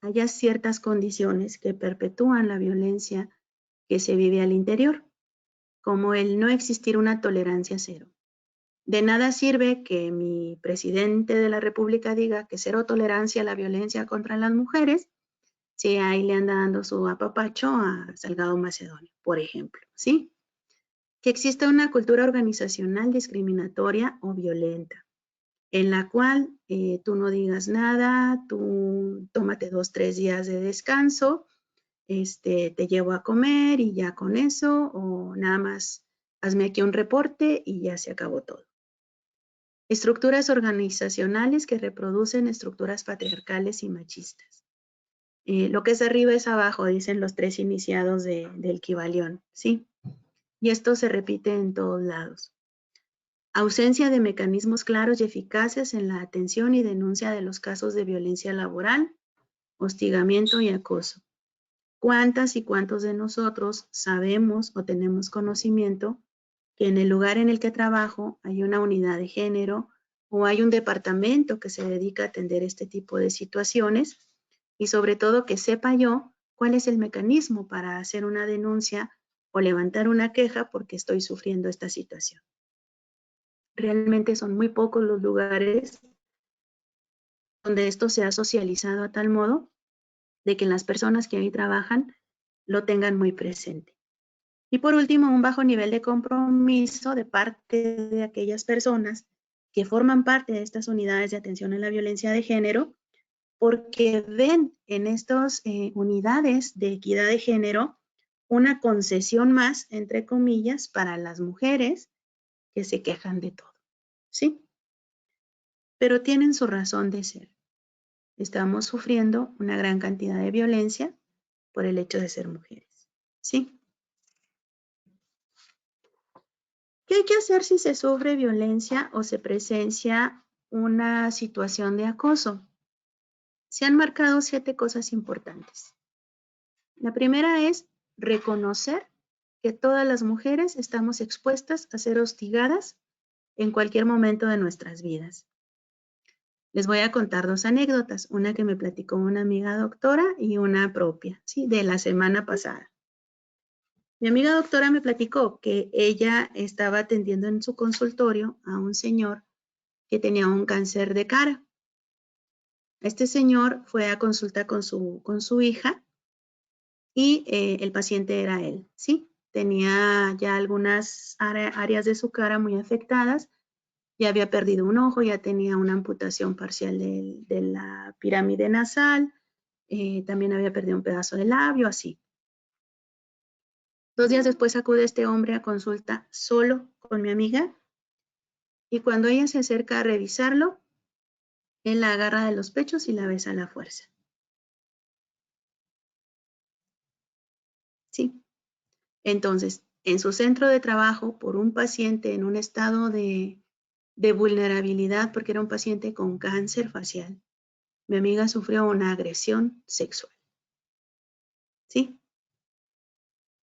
haya ciertas condiciones que perpetúan la violencia que se vive al interior, como el no existir una tolerancia cero. De nada sirve que mi presidente de la República diga que cero tolerancia a la violencia contra las mujeres, si ahí le anda dando su apapacho a Salgado Macedonio, por ejemplo, ¿sí? Que exista una cultura organizacional discriminatoria o violenta, en la cual tú no digas nada, tú tómate 2, 3 días de descanso, te llevo a comer y ya con eso, o nada más hazme aquí un reporte y ya se acabó todo. Estructuras organizacionales que reproducen estructuras patriarcales y machistas. Lo que es arriba es abajo, dicen los 3 iniciados del Kybalión, ¿sí? Y esto se repite en todos lados. Ausencia de mecanismos claros y eficaces en la atención y denuncia de los casos de violencia laboral, hostigamiento y acoso. ¿Cuántas y cuántos de nosotros sabemos o tenemos conocimiento que en el lugar en el que trabajo hay una unidad de género o hay un departamento que se dedica a atender este tipo de situaciones? Y sobre todo que sepa yo cuál es el mecanismo para hacer una denuncia o levantar una queja porque estoy sufriendo esta situación. Realmente son muy pocos los lugares donde esto se ha socializado a tal modo de que las personas que ahí trabajan lo tengan muy presente. Y por último, un bajo nivel de compromiso de parte de aquellas personas que forman parte de estas unidades de atención a la violencia de género, porque ven en estas unidades de equidad de género una concesión más, entre comillas, para las mujeres que se quejan de todo, ¿sí? Pero tienen su razón de ser. Estamos sufriendo una gran cantidad de violencia por el hecho de ser mujeres, ¿sí? ¿Qué hay que hacer si se sufre violencia o se presencia una situación de acoso? Se han marcado 7 cosas importantes. La primera es reconocer que todas las mujeres estamos expuestas a ser hostigadas en cualquier momento de nuestras vidas. Les voy a contar 2 anécdotas, una que me platicó una amiga doctora y una propia, ¿sí? De la semana pasada. Mi amiga doctora me platicó que ella estaba atendiendo en su consultorio a un señor que tenía un cáncer de cara. Este señor fue a consulta con su hija y el paciente era él, ¿sí? Tenía ya algunas áreas de su cara muy afectadas, ya había perdido un ojo, ya tenía una amputación parcial de la pirámide nasal, también había perdido un pedazo del labio, así. 2 días después acude este hombre a consulta solo con mi amiga y cuando ella se acerca a revisarlo, él la agarra de los pechos y la besa a la fuerza. ¿Sí? Entonces, en su centro de trabajo, por un paciente en un estado de vulnerabilidad, porque era un paciente con cáncer facial, mi amiga sufrió una agresión sexual. ¿Sí?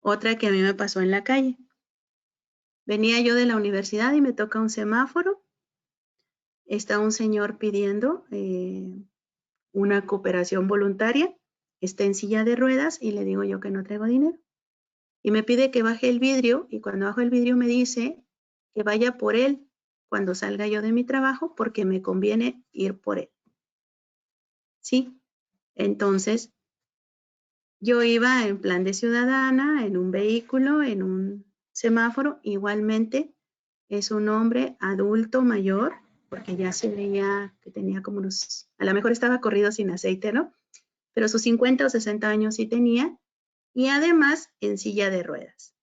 Otra que a mí me pasó en la calle. Venía yo de la universidad y me toca un semáforo. Está un señor pidiendo una cooperación voluntaria. Está en silla de ruedas y le digo yo que no traigo dinero. Y me pide que baje el vidrio y cuando bajo el vidrio me dice que vaya por él cuando salga yo de mi trabajo porque me conviene ir por él. ¿Sí? Entonces, yo iba en plan de ciudadana, en un vehículo, en un semáforo. Igualmente, es un hombre adulto mayor, porque ya se veía que tenía como unos, a lo mejor estaba corrido sin aceite, ¿no? Pero sus 50 o 60 años sí tenía, y además en silla de ruedas.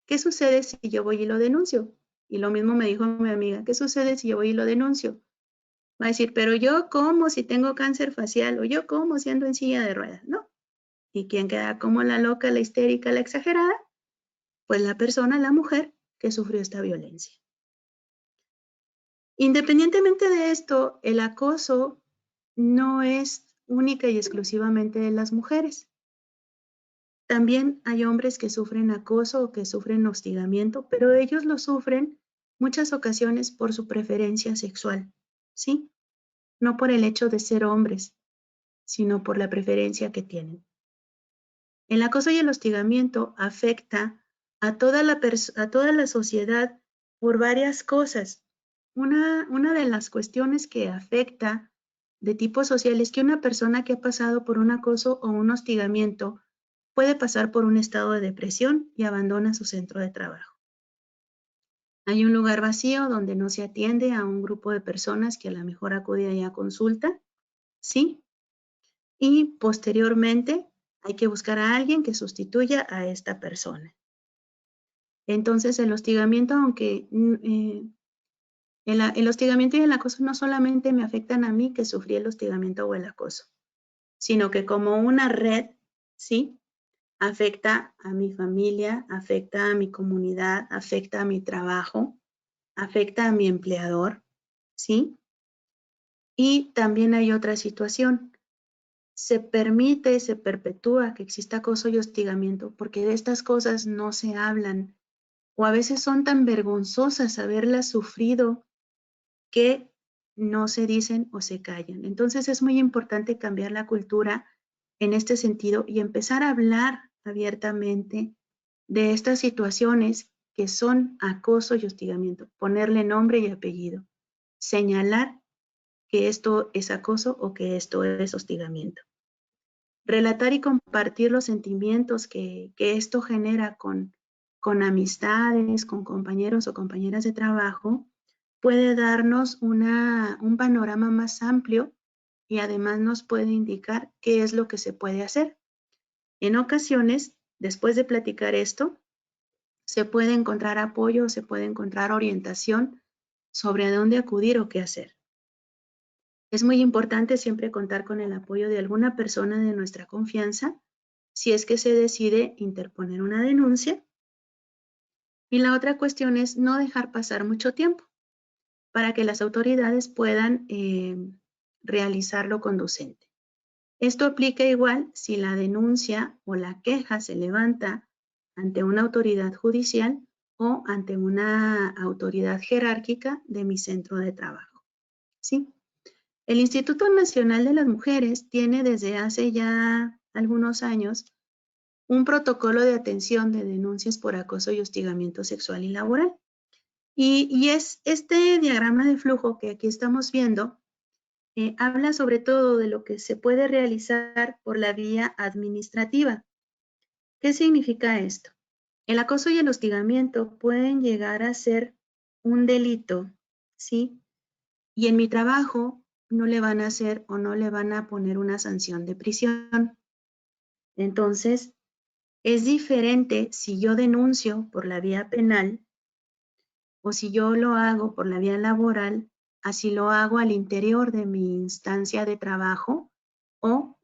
¿Qué sucede si yo voy y lo denuncio? Y lo mismo me dijo mi amiga, ¿qué sucede si yo voy y lo denuncio? Va a decir, pero yo como si tengo cáncer facial, o yo como si ando en silla de ruedas, ¿no? ¿Y quién queda como la loca, la histérica, la exagerada? Pues la persona, la mujer que sufrió esta violencia. Independientemente de esto, el acoso no es única y exclusivamente de las mujeres. También hay hombres que sufren acoso o que sufren hostigamiento, pero ellos lo sufren muchas ocasiones por su preferencia sexual, ¿sí? No por el hecho de ser hombres, sino por la preferencia que tienen. El acoso y el hostigamiento afecta a toda la sociedad por varias cosas. Una de las cuestiones que afecta de tipo social es que una persona que ha pasado por un acoso o un hostigamiento puede pasar por un estado de depresión y abandona su centro de trabajo. Hay un lugar vacío donde no se atiende a un grupo de personas que a lo mejor acude ahí a consulta, ¿sí? Y posteriormente hay que buscar a alguien que sustituya a esta persona. Entonces el hostigamiento, aunque el hostigamiento y el acoso no solamente me afectan a mí que sufrí el hostigamiento o el acoso, sino que como una red, ¿sí? Afecta a mi familia, afecta a mi comunidad, afecta a mi trabajo, afecta a mi empleador, ¿sí? Y también hay otra situación. Se permite, se perpetúa que exista acoso y hostigamiento porque de estas cosas no se hablan o a veces son tan vergonzosas haberlas sufrido que no se dicen o se callan. Entonces es muy importante cambiar la cultura en este sentido y empezar a hablar abiertamente de estas situaciones que son acoso y hostigamiento, ponerle nombre y apellido, señalar que esto es acoso o que esto es hostigamiento. Relatar y compartir los sentimientos que esto genera con amistades, con compañeros o compañeras de trabajo, puede darnos un panorama más amplio y además nos puede indicar qué es lo que se puede hacer. En ocasiones, después de platicar esto, se puede encontrar apoyo, se puede encontrar orientación sobre a dónde acudir o qué hacer. Es muy importante siempre contar con el apoyo de alguna persona de nuestra confianza si es que se decide interponer una denuncia Y la otra cuestión es no dejar pasar mucho tiempo para que las autoridades puedan realizar lo conducente. Esto aplica igual si la denuncia o la queja se levanta ante una autoridad judicial o ante una autoridad jerárquica de mi centro de trabajo. ¿Sí? El Instituto Nacional de las Mujeres tiene desde hace ya algunos años un protocolo de atención de denuncias por acoso y hostigamiento sexual y laboral. Y es este diagrama de flujo que aquí estamos viendo, habla sobre todo de lo que se puede realizar por la vía administrativa. ¿Qué significa esto? El acoso y el hostigamiento pueden llegar a ser un delito, ¿sí? Y en mi trabajo no le van a hacer o no le van a poner una sanción de prisión. Entonces, es diferente si yo denuncio por la vía penal o si yo lo hago por la vía laboral, así lo hago al interior de mi instancia de trabajo o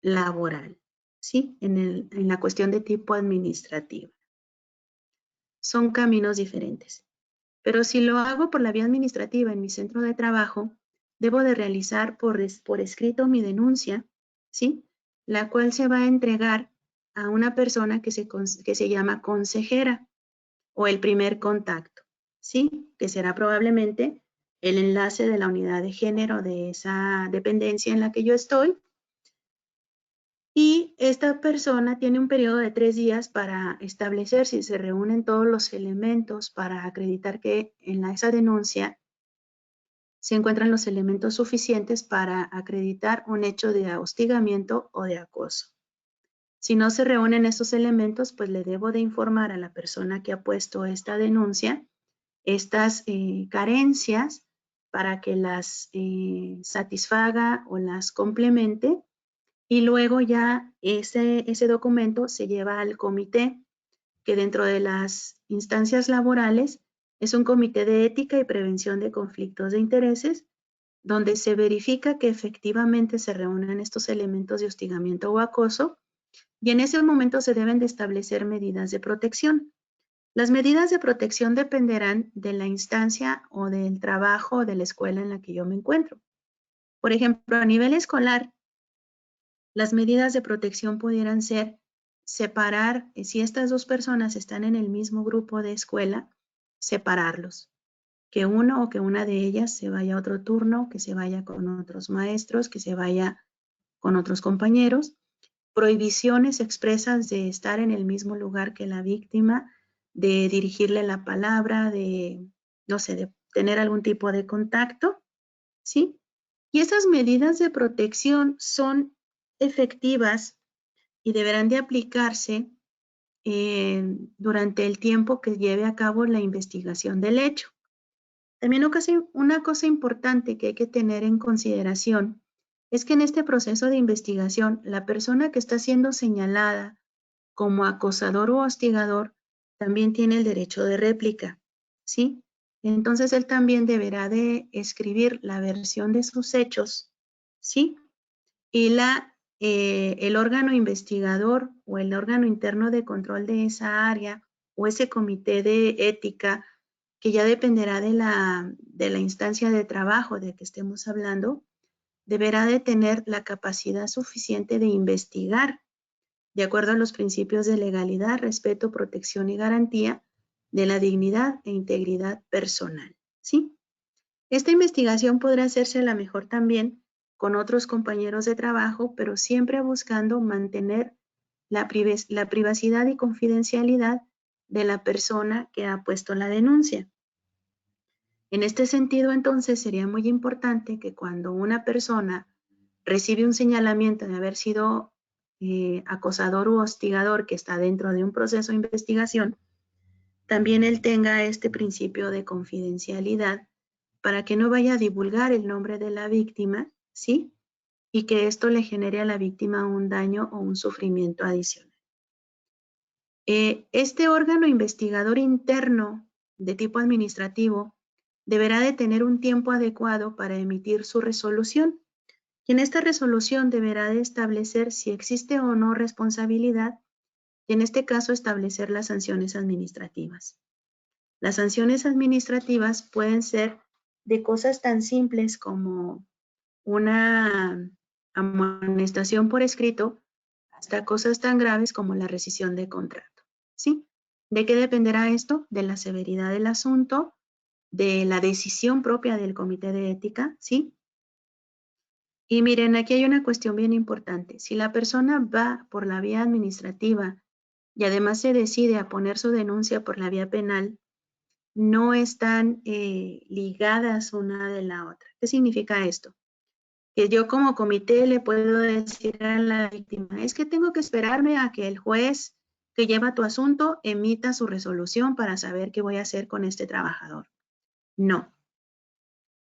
laboral, ¿sí? En la cuestión de tipo administrativo. Son caminos diferentes. Pero si lo hago por la vía administrativa en mi centro de trabajo, debo de realizar por escrito mi denuncia, ¿sí? La cual se va a entregar a una persona que se llama consejera o el primer contacto, ¿sí? Que será probablemente el enlace de la unidad de género de esa dependencia en la que yo estoy. Y esta persona tiene un periodo de 3 días para establecer si se reúnen todos los elementos para acreditar que en esa denuncia se encuentran los elementos suficientes para acreditar un hecho de hostigamiento o de acoso. Si no se reúnen estos elementos, pues le debo de informar a la persona que ha puesto esta denuncia estas carencias para que las satisfaga o las complemente, y luego ya ese documento se lleva al comité, que dentro de las instancias laborales es un comité de ética y prevención de conflictos de intereses, donde se verifica que efectivamente se reúnen estos elementos de hostigamiento o acoso, y en ese momento se deben de establecer medidas de protección. Las medidas de protección dependerán de la instancia o del trabajo o de la escuela en la que yo me encuentro. Por ejemplo, a nivel escolar, las medidas de protección pudieran ser separar, si estas dos personas están en el mismo grupo de escuela, separarlos. Que uno o que una de ellas se vaya a otro turno, que se vaya con otros maestros, que se vaya con otros compañeros. Prohibiciones expresas de estar en el mismo lugar que la víctima, de dirigirle la palabra, de, no sé, de tener algún tipo de contacto, ¿sí? Y esas medidas de protección son efectivas y deberán de aplicarse durante el tiempo que lleve a cabo la investigación del hecho. También una cosa importante que hay que tener en consideración es que en este proceso de investigación, la persona que está siendo señalada como acosador o hostigador también tiene el derecho de réplica, ¿sí? Entonces él también deberá de escribir la versión de sus hechos, ¿sí? Y el órgano investigador o el órgano interno de control de esa área o ese comité de ética, que ya dependerá de la instancia de trabajo de que estemos hablando, deberá de tener la capacidad suficiente de investigar de acuerdo a los principios de legalidad, respeto, protección y garantía de la dignidad e integridad personal, ¿sí? Esta investigación podrá hacerse a lo mejor también con otros compañeros de trabajo, pero siempre buscando mantener la privacidad y confidencialidad de la persona que ha puesto la denuncia. En este sentido, entonces, sería muy importante que cuando una persona recibe un señalamiento de haber sido acosador u hostigador que está dentro de un proceso de investigación, también él tenga este principio de confidencialidad para que no vaya a divulgar el nombre de la víctima, ¿sí? Y que esto le genere a la víctima un daño o un sufrimiento adicional. Este órgano investigador interno de tipo administrativo deberá de tener un tiempo adecuado para emitir su resolución. Y en esta resolución deberá de establecer si existe o no responsabilidad y en este caso establecer las sanciones administrativas. Las sanciones administrativas pueden ser de cosas tan simples como una amonestación por escrito hasta cosas tan graves como la rescisión de contrato, ¿sí? ¿De qué dependerá esto? De la severidad del asunto, de la decisión propia del comité de ética, ¿sí? Y miren, aquí hay una cuestión bien importante. Si la persona va por la vía administrativa y además se decide a poner su denuncia por la vía penal, no están ligadas una de la otra. ¿Qué significa esto? Que yo como comité le puedo decir a la víctima, es que tengo que esperarme a que el juez que lleva tu asunto emita su resolución para saber qué voy a hacer con este trabajador. No.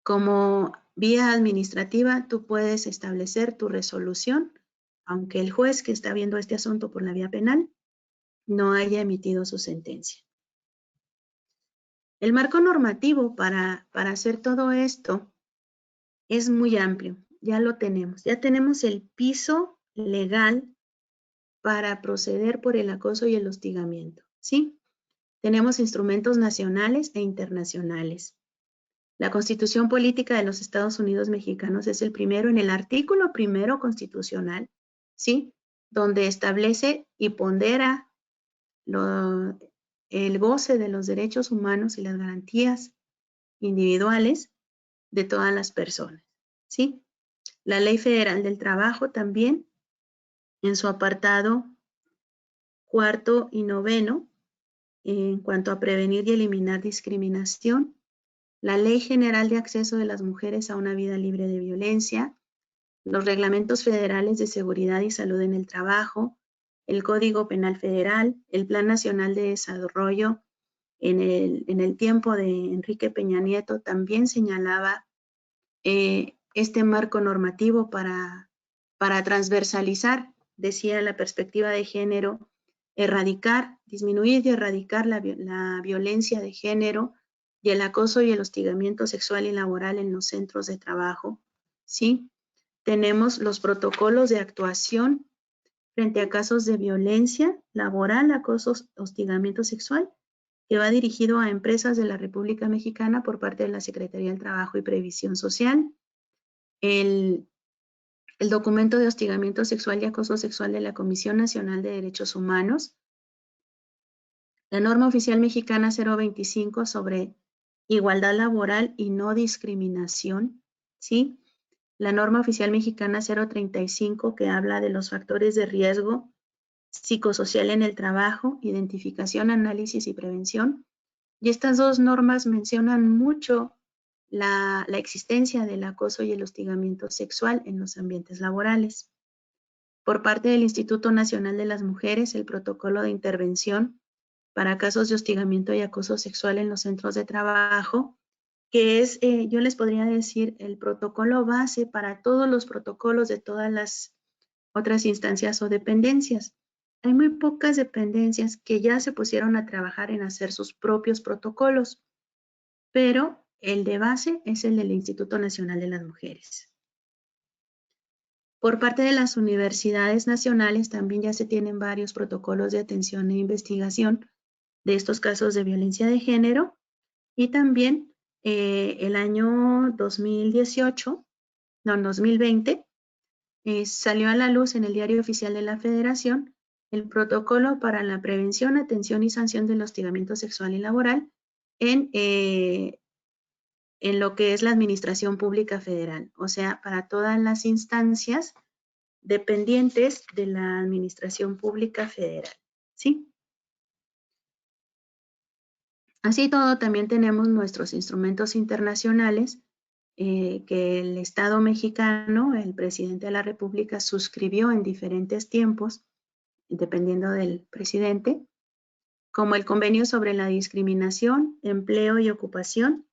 Como vía administrativa, tú puedes establecer tu resolución, aunque el juez que está viendo este asunto por la vía penal no haya emitido su sentencia. El marco normativo para hacer todo esto es muy amplio, ya lo tenemos. Ya tenemos el piso legal para proceder por el acoso y el hostigamiento, ¿sí? Tenemos instrumentos nacionales e internacionales. La Constitución Política de los Estados Unidos Mexicanos es el primero en el artículo primero constitucional, ¿sí? Donde establece y pondera el goce de los derechos humanos y las garantías individuales de todas las personas, ¿sí? La Ley Federal del Trabajo también, en su apartado 4º y 9º, en cuanto a prevenir y eliminar discriminación, la Ley General de Acceso de las Mujeres a una Vida Libre de Violencia, los reglamentos federales de seguridad y salud en el trabajo, el Código Penal Federal, el Plan Nacional de Desarrollo en el tiempo de Enrique Peña Nieto también señalaba este marco normativo para transversalizar, decía la perspectiva de género, erradicar, disminuir y erradicar la violencia de género y el acoso y el hostigamiento sexual y laboral en los centros de trabajo, ¿sí? Tenemos los protocolos de actuación frente a casos de violencia laboral, acoso, hostigamiento sexual, que va dirigido a empresas de la República Mexicana por parte de la Secretaría del Trabajo y Previsión Social. El documento de hostigamiento sexual y acoso sexual de la Comisión Nacional de Derechos Humanos. La norma oficial mexicana 025 sobre igualdad laboral y no discriminación, ¿sí? La norma oficial mexicana 035 que habla de los factores de riesgo psicosocial en el trabajo, identificación, análisis y prevención. Y estas dos normas mencionan mucho la existencia del acoso y el hostigamiento sexual en los ambientes laborales. Por parte del Instituto Nacional de las Mujeres, el protocolo de intervención para casos de hostigamiento y acoso sexual en los centros de trabajo, que es, yo les podría decir, el protocolo base para todos los protocolos de todas las otras instancias o dependencias. Hay muy pocas dependencias que ya se pusieron a trabajar en hacer sus propios protocolos, pero el de base es el del Instituto Nacional de las Mujeres. Por parte de las universidades nacionales también ya se tienen varios protocolos de atención e investigación de estos casos de violencia de género y también el año 2020 salió a la luz en el Diario Oficial de la Federación el protocolo para la prevención, atención y sanción del hostigamiento sexual y laboral en lo que es la Administración Pública Federal, o sea, para todas las instancias dependientes de la Administración Pública Federal, ¿sí? Así todo, también tenemos nuestros instrumentos internacionales que el Estado mexicano, el presidente de la República, suscribió en diferentes tiempos, dependiendo del presidente, como el Convenio sobre la Discriminación, Empleo y Ocupación,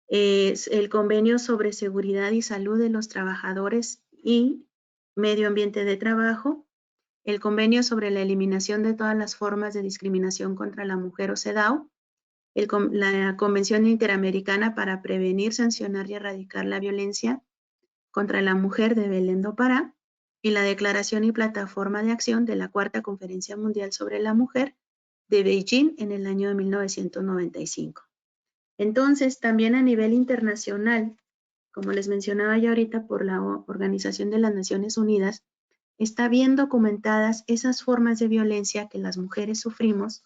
el Convenio sobre Seguridad y Salud de los Trabajadores y Medio Ambiente de Trabajo, el Convenio sobre la Eliminación de todas las formas de discriminación contra la mujer o CEDAW, la Convención Interamericana para Prevenir, Sancionar y Erradicar la Violencia contra la Mujer de Belén do Pará y la Declaración y Plataforma de Acción de la Cuarta Conferencia Mundial sobre la Mujer de Beijing en el año de 1995. Entonces, también a nivel internacional, como les mencionaba ya ahorita por la Organización de las Naciones Unidas, está bien documentadas esas formas de violencia que las mujeres sufrimos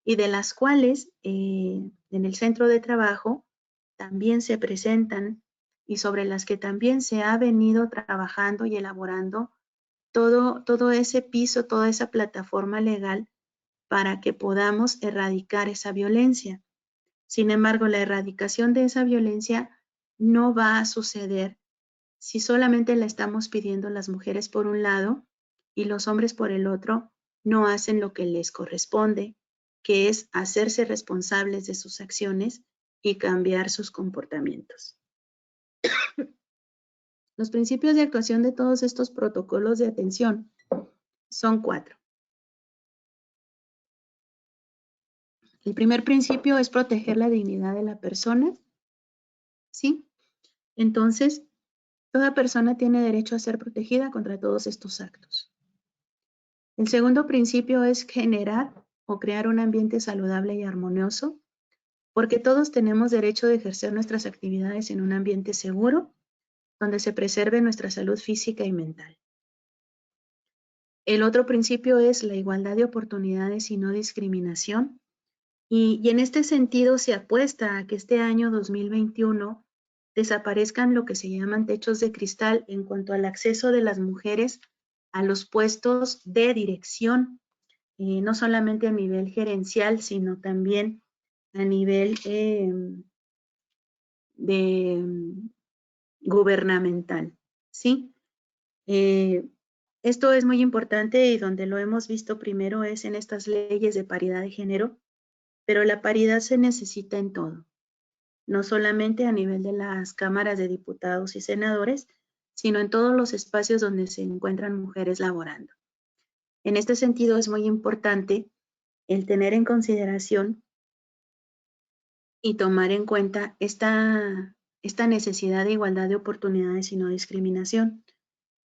y de las cuales en el centro de trabajo también se presentan y sobre las que también se ha venido trabajando y elaborando todo ese piso, toda esa plataforma legal para que podamos erradicar esa violencia. Sin embargo, la erradicación de esa violencia no va a suceder si solamente la estamos pidiendo las mujeres por un lado y los hombres por el otro no hacen lo que les corresponde, que es hacerse responsables de sus acciones y cambiar sus comportamientos. Los principios de actuación de todos estos protocolos de atención son 4. El primer principio es proteger la dignidad de la persona, ¿sí? Entonces, toda persona tiene derecho a ser protegida contra todos estos actos. El segundo principio es generar o crear un ambiente saludable y armonioso, porque todos tenemos derecho de ejercer nuestras actividades en un ambiente seguro, donde se preserve nuestra salud física y mental. El otro principio es la igualdad de oportunidades y no discriminación, y en este sentido se apuesta a que este año 2021 desaparezcan lo que se llaman techos de cristal en cuanto al acceso de las mujeres a los puestos de dirección, no solamente a nivel gerencial, sino también a nivel gubernamental, ¿sí? Esto es muy importante y donde lo hemos visto primero es en estas leyes de paridad de género, pero la paridad se necesita en todo, no solamente a nivel de las cámaras de diputados y senadores, sino en todos los espacios donde se encuentran mujeres laborando. En este sentido es muy importante el tener en consideración y tomar en cuenta esta necesidad de igualdad de oportunidades y no discriminación,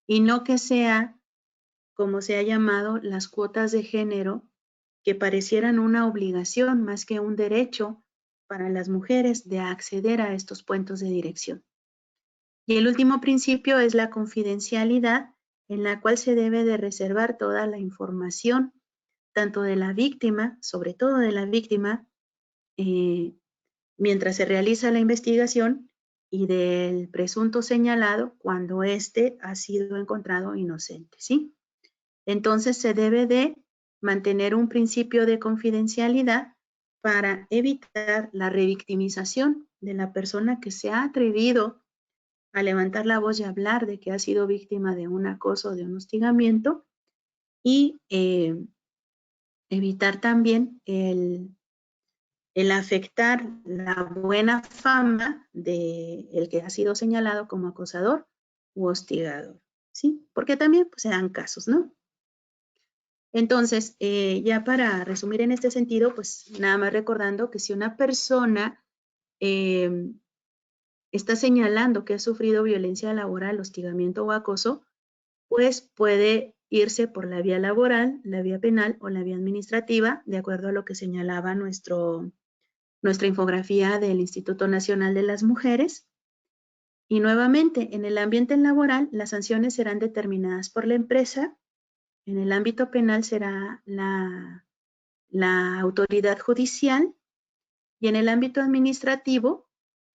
y no que sea, como se ha llamado, las cuotas de género, que parecieran una obligación más que un derecho para las mujeres de acceder a estos puestos de dirección. Y el último principio es la confidencialidad, en la cual se debe de reservar toda la información, tanto de la víctima, sobre todo de la víctima, mientras se realiza la investigación, y del presunto señalado cuando éste ha sido encontrado inocente, ¿sí? Entonces se debe de mantener un principio de confidencialidad para evitar la revictimización de la persona que se ha atrevido a levantar la voz y hablar de que ha sido víctima de un acoso o de un hostigamiento, y evitar también el afectar la buena fama del que ha sido señalado como acosador u hostigador, ¿sí? Porque también pues, se dan casos, ¿no? Entonces, ya para resumir en este sentido, pues nada más recordando que si una persona está señalando que ha sufrido violencia laboral, hostigamiento o acoso, pues puede irse por la vía laboral, la vía penal o la vía administrativa, de acuerdo a lo que señalaba nuestra infografía del Instituto Nacional de las Mujeres. Y nuevamente, en el ambiente laboral, las sanciones serán determinadas por la empresa. En el ámbito penal será la autoridad judicial, y en el ámbito administrativo,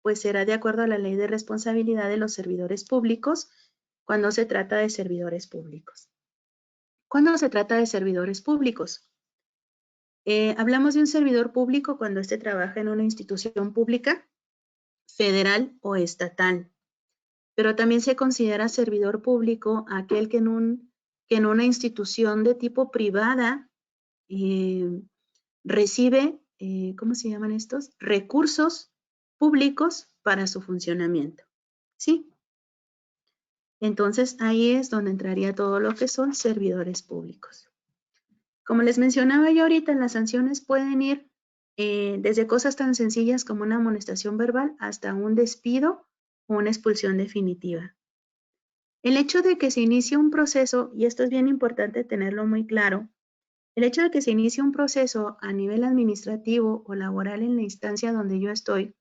pues será de acuerdo a la Ley de Responsabilidad de los Servidores Públicos cuando se trata de servidores públicos. ¿Cuándo se trata de servidores públicos? Hablamos de un servidor público cuando éste trabaja en una institución pública, federal o estatal, pero también se considera servidor público aquel que en una institución de tipo privada recibe, ¿cómo se llaman estos? Recursos públicos para su funcionamiento, ¿sí? Entonces, ahí es donde entraría todo lo que son servidores públicos. Como les mencionaba yo ahorita, las sanciones pueden ir desde cosas tan sencillas como una amonestación verbal hasta un despido o una expulsión definitiva. El hecho de que se inicie un proceso, y esto es bien importante tenerlo muy claro, El hecho de que se inicie un proceso a nivel administrativo o laboral en la instancia donde yo estoy,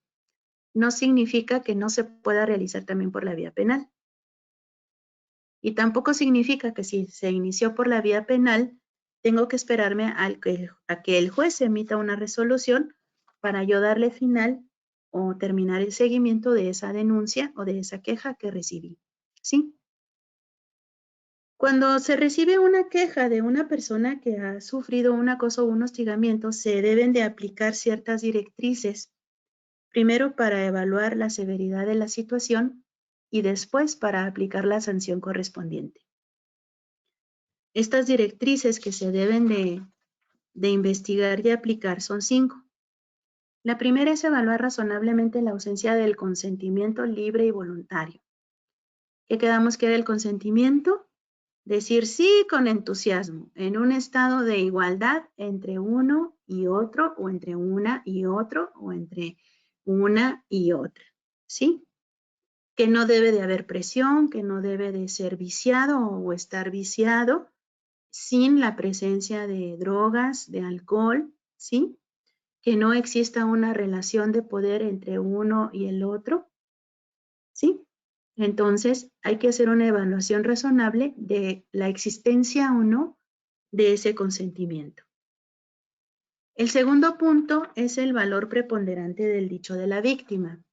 no significa que no se pueda realizar también por la vía penal. Y tampoco significa que si se inició por la vía penal, tengo que esperarme a que el juez emita una resolución para yo darle final o terminar el seguimiento de esa denuncia o de esa queja que recibí. ¿Sí? Cuando se recibe una queja de una persona que ha sufrido un acoso o un hostigamiento, se deben de aplicar ciertas directrices. Primero para evaluar la severidad de la situación y después para aplicar la sanción correspondiente. Estas directrices que se deben de investigar y aplicar son 5. La primera es evaluar razonablemente la ausencia del consentimiento libre y voluntario. ¿Qué quedamos que era el consentimiento? Decir sí con entusiasmo, en un estado de igualdad entre uno y otro, o entre una y otro, o entre una y otra, ¿sí? Que no debe de haber presión, que no debe de ser viciado o estar viciado, sin la presencia de drogas, de alcohol, ¿sí? Que no exista una relación de poder entre uno y el otro, ¿sí? Entonces, hay que hacer una evaluación razonable de la existencia o no de ese consentimiento. El segundo punto es el valor preponderante del dicho de la víctima.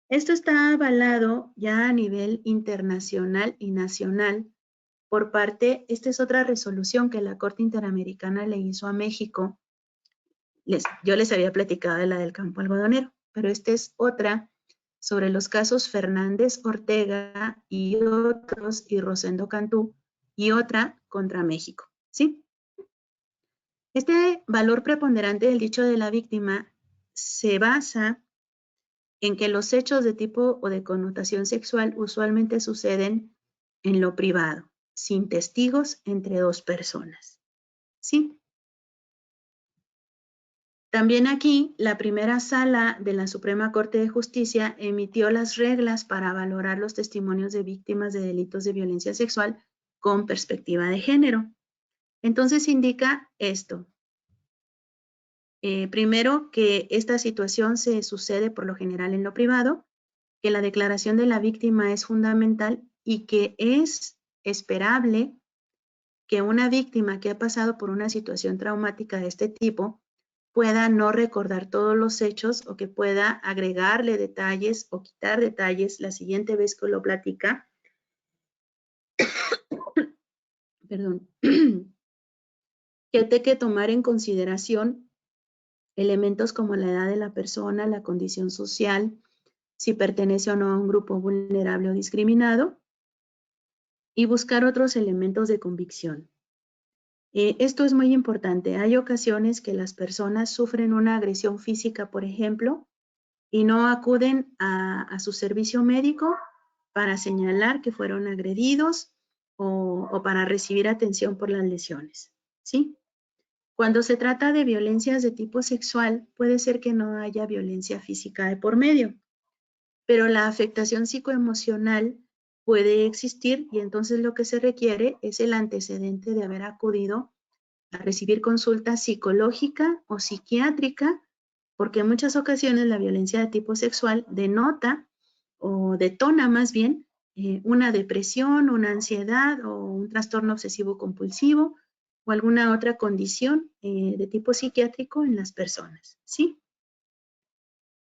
Esto está avalado ya a nivel internacional y nacional por parte, esta es otra resolución que la Corte Interamericana le hizo a México. Yo les había platicado de la del campo algodonero, pero esta es otra sobre los casos Fernández Ortega y otros, y Rosendo Cantú, y otra contra México, ¿sí? Este valor preponderante del dicho de la víctima se basa en que los hechos de tipo o de connotación sexual usualmente suceden en lo privado, sin testigos entre dos personas, ¿sí? También aquí, la primera sala de la Suprema Corte de Justicia emitió las reglas para valorar los testimonios de víctimas de delitos de violencia sexual con perspectiva de género. Entonces indica esto. Primero, que esta situación se sucede por lo general en lo privado, que la declaración de la víctima es fundamental y que es esperable que una víctima que ha pasado por una situación traumática de este tipo pueda no recordar todos los hechos o que pueda agregarle detalles o quitar detalles la siguiente vez que lo platica. Perdón. Que hay que tomar en consideración elementos como la edad de la persona, la condición social, si pertenece o no a un grupo vulnerable o discriminado, y buscar otros elementos de convicción. Esto es muy importante. Hay ocasiones que las personas sufren una agresión física, por ejemplo, y no acuden a su servicio médico para señalar que fueron agredidos o para recibir atención por las lesiones, ¿sí? Cuando se trata de violencias de tipo sexual, puede ser que no haya violencia física de por medio, pero la afectación psicoemocional puede existir y entonces lo que se requiere es el antecedente de haber acudido a recibir consulta psicológica o psiquiátrica, porque en muchas ocasiones la violencia de tipo sexual denota o detona más bien una depresión, una ansiedad o un trastorno obsesivo compulsivo o alguna otra condición de tipo psiquiátrico en las personas, ¿sí?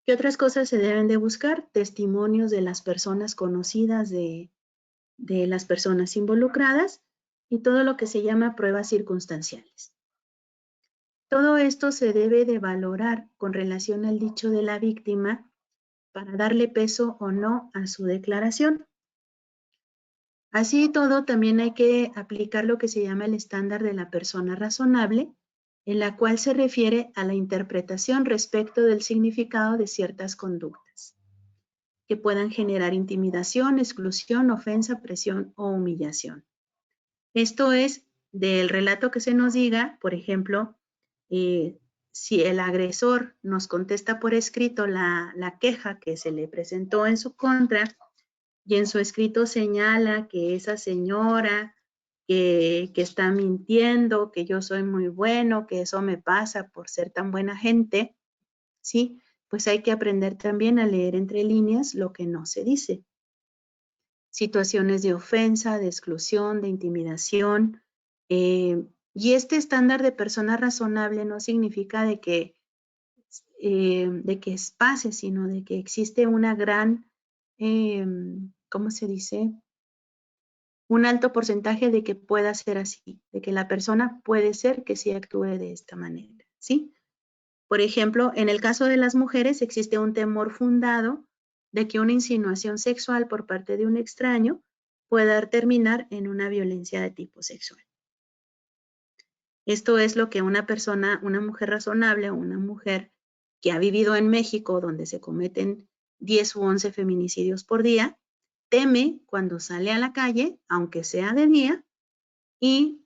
¿Qué otras cosas se deben de buscar? Testimonios de las personas conocidas de las personas involucradas y todo lo que se llama pruebas circunstanciales. Todo esto se debe de valorar con relación al dicho de la víctima para darle peso o no a su declaración. Así y todo, también hay que aplicar lo que se llama el estándar de la persona razonable, en la cual se refiere a la interpretación respecto del significado de ciertas conductas que puedan generar intimidación, exclusión, ofensa, presión o humillación. Esto es del relato que se nos diga, por ejemplo, si el agresor nos contesta por escrito la queja que se le presentó en su contra y en su escrito señala que esa señora que está mintiendo, que yo soy muy bueno, que eso me pasa por ser tan buena gente, ¿sí? Pues hay que aprender también a leer entre líneas lo que no se dice. Situaciones de ofensa, de exclusión, de intimidación. Y este estándar de persona razonable no significa de que pase, sino de que existe una gran, ¿cómo se dice? Un alto porcentaje de que pueda ser así, de que la persona puede ser que sí actúe de esta manera, ¿sí? Por ejemplo, en el caso de las mujeres existe un temor fundado de que una insinuación sexual por parte de un extraño pueda terminar en una violencia de tipo sexual. Esto es lo que una persona, una mujer razonable o una mujer que ha vivido en México, donde se cometen 10 u 11 feminicidios por día, teme cuando sale a la calle, aunque sea de día, y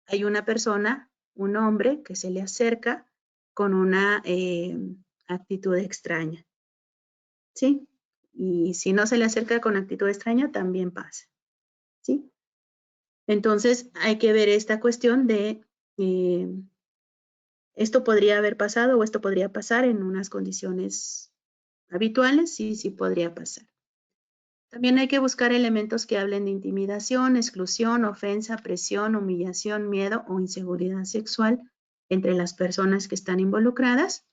hay una persona, un hombre, que se le acerca con una actitud extraña, ¿sí? Y si no se le acerca con actitud extraña, también pasa, ¿sí? Entonces, hay que ver esta cuestión de esto podría haber pasado o esto podría pasar en unas condiciones habituales, sí, sí podría pasar. También hay que buscar elementos que hablen de intimidación, exclusión, ofensa, presión, humillación, miedo o inseguridad sexual entre las personas que están involucradas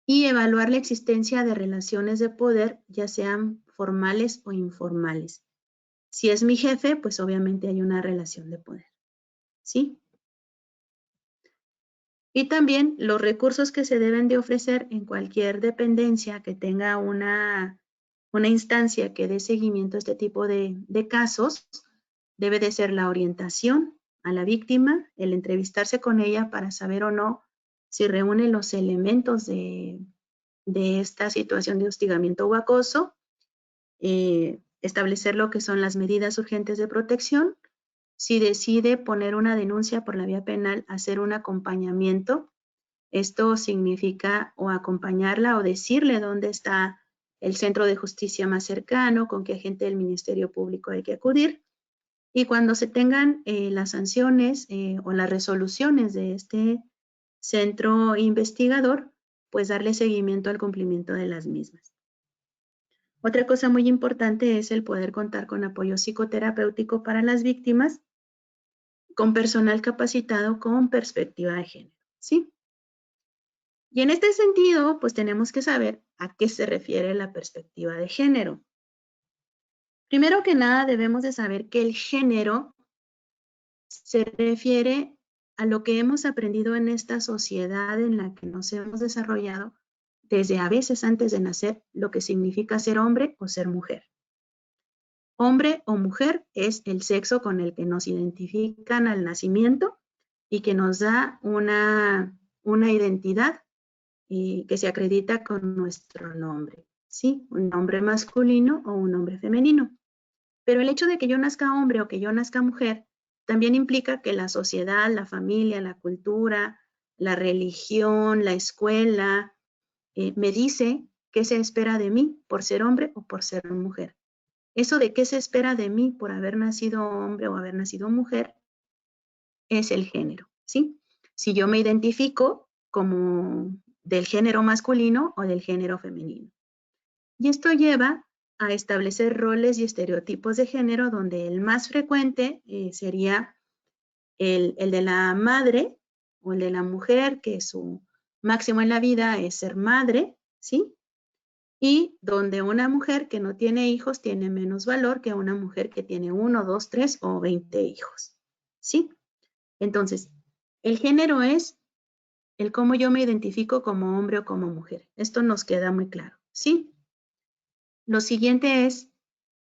y evaluar la existencia de relaciones de poder, ya sean formales o informales. Si es mi jefe, pues obviamente hay una relación de poder, ¿sí? Y también los recursos que se deben de ofrecer en cualquier dependencia que tenga una instancia que dé seguimiento a este tipo de casos, debe de ser la orientación a la víctima, el entrevistarse con ella para saber o no si reúne los elementos de esta situación de hostigamiento o acoso, establecer lo que son las medidas urgentes de protección. Si decide poner una denuncia por la vía penal, hacer un acompañamiento. Esto significa o acompañarla o decirle dónde está el centro de justicia más cercano, con qué agente del Ministerio Público hay que acudir. Y cuando se tengan las sanciones o las resoluciones de este centro investigador, pues darle seguimiento al cumplimiento de las mismas. Otra cosa muy importante es el poder contar con apoyo psicoterapéutico para las víctimas, con personal capacitado con perspectiva de género, ¿sí? Y en este sentido, pues tenemos que saber a qué se refiere la perspectiva de género. Primero que nada, debemos de saber que el género se refiere a lo que hemos aprendido en esta sociedad en la que nos hemos desarrollado desde a veces antes de nacer, lo que significa ser hombre o ser mujer. Hombre o mujer es el sexo con el que nos identifican al nacimiento y que nos da una identidad que se acredita con nuestro nombre, ¿sí? Un nombre masculino o un nombre femenino. Pero el hecho de que yo nazca hombre o que yo nazca mujer también implica que la sociedad, la familia, la cultura, la religión, la escuela, me dice qué se espera de mí por ser hombre o por ser mujer. Eso de qué se espera de mí por haber nacido hombre o haber nacido mujer es el género, ¿sí? Si yo me identifico como del género masculino o del género femenino. Y esto lleva a establecer roles y estereotipos de género donde el más frecuente sería el de la madre o el de la mujer, que su máximo en la vida es ser madre, ¿sí? Y donde una mujer que no tiene hijos tiene menos valor que una mujer que tiene 1, 2, 3 o 20 hijos, ¿sí? Entonces, el género es el cómo yo me identifico como hombre o como mujer. Esto nos queda muy claro, ¿sí? Lo siguiente es,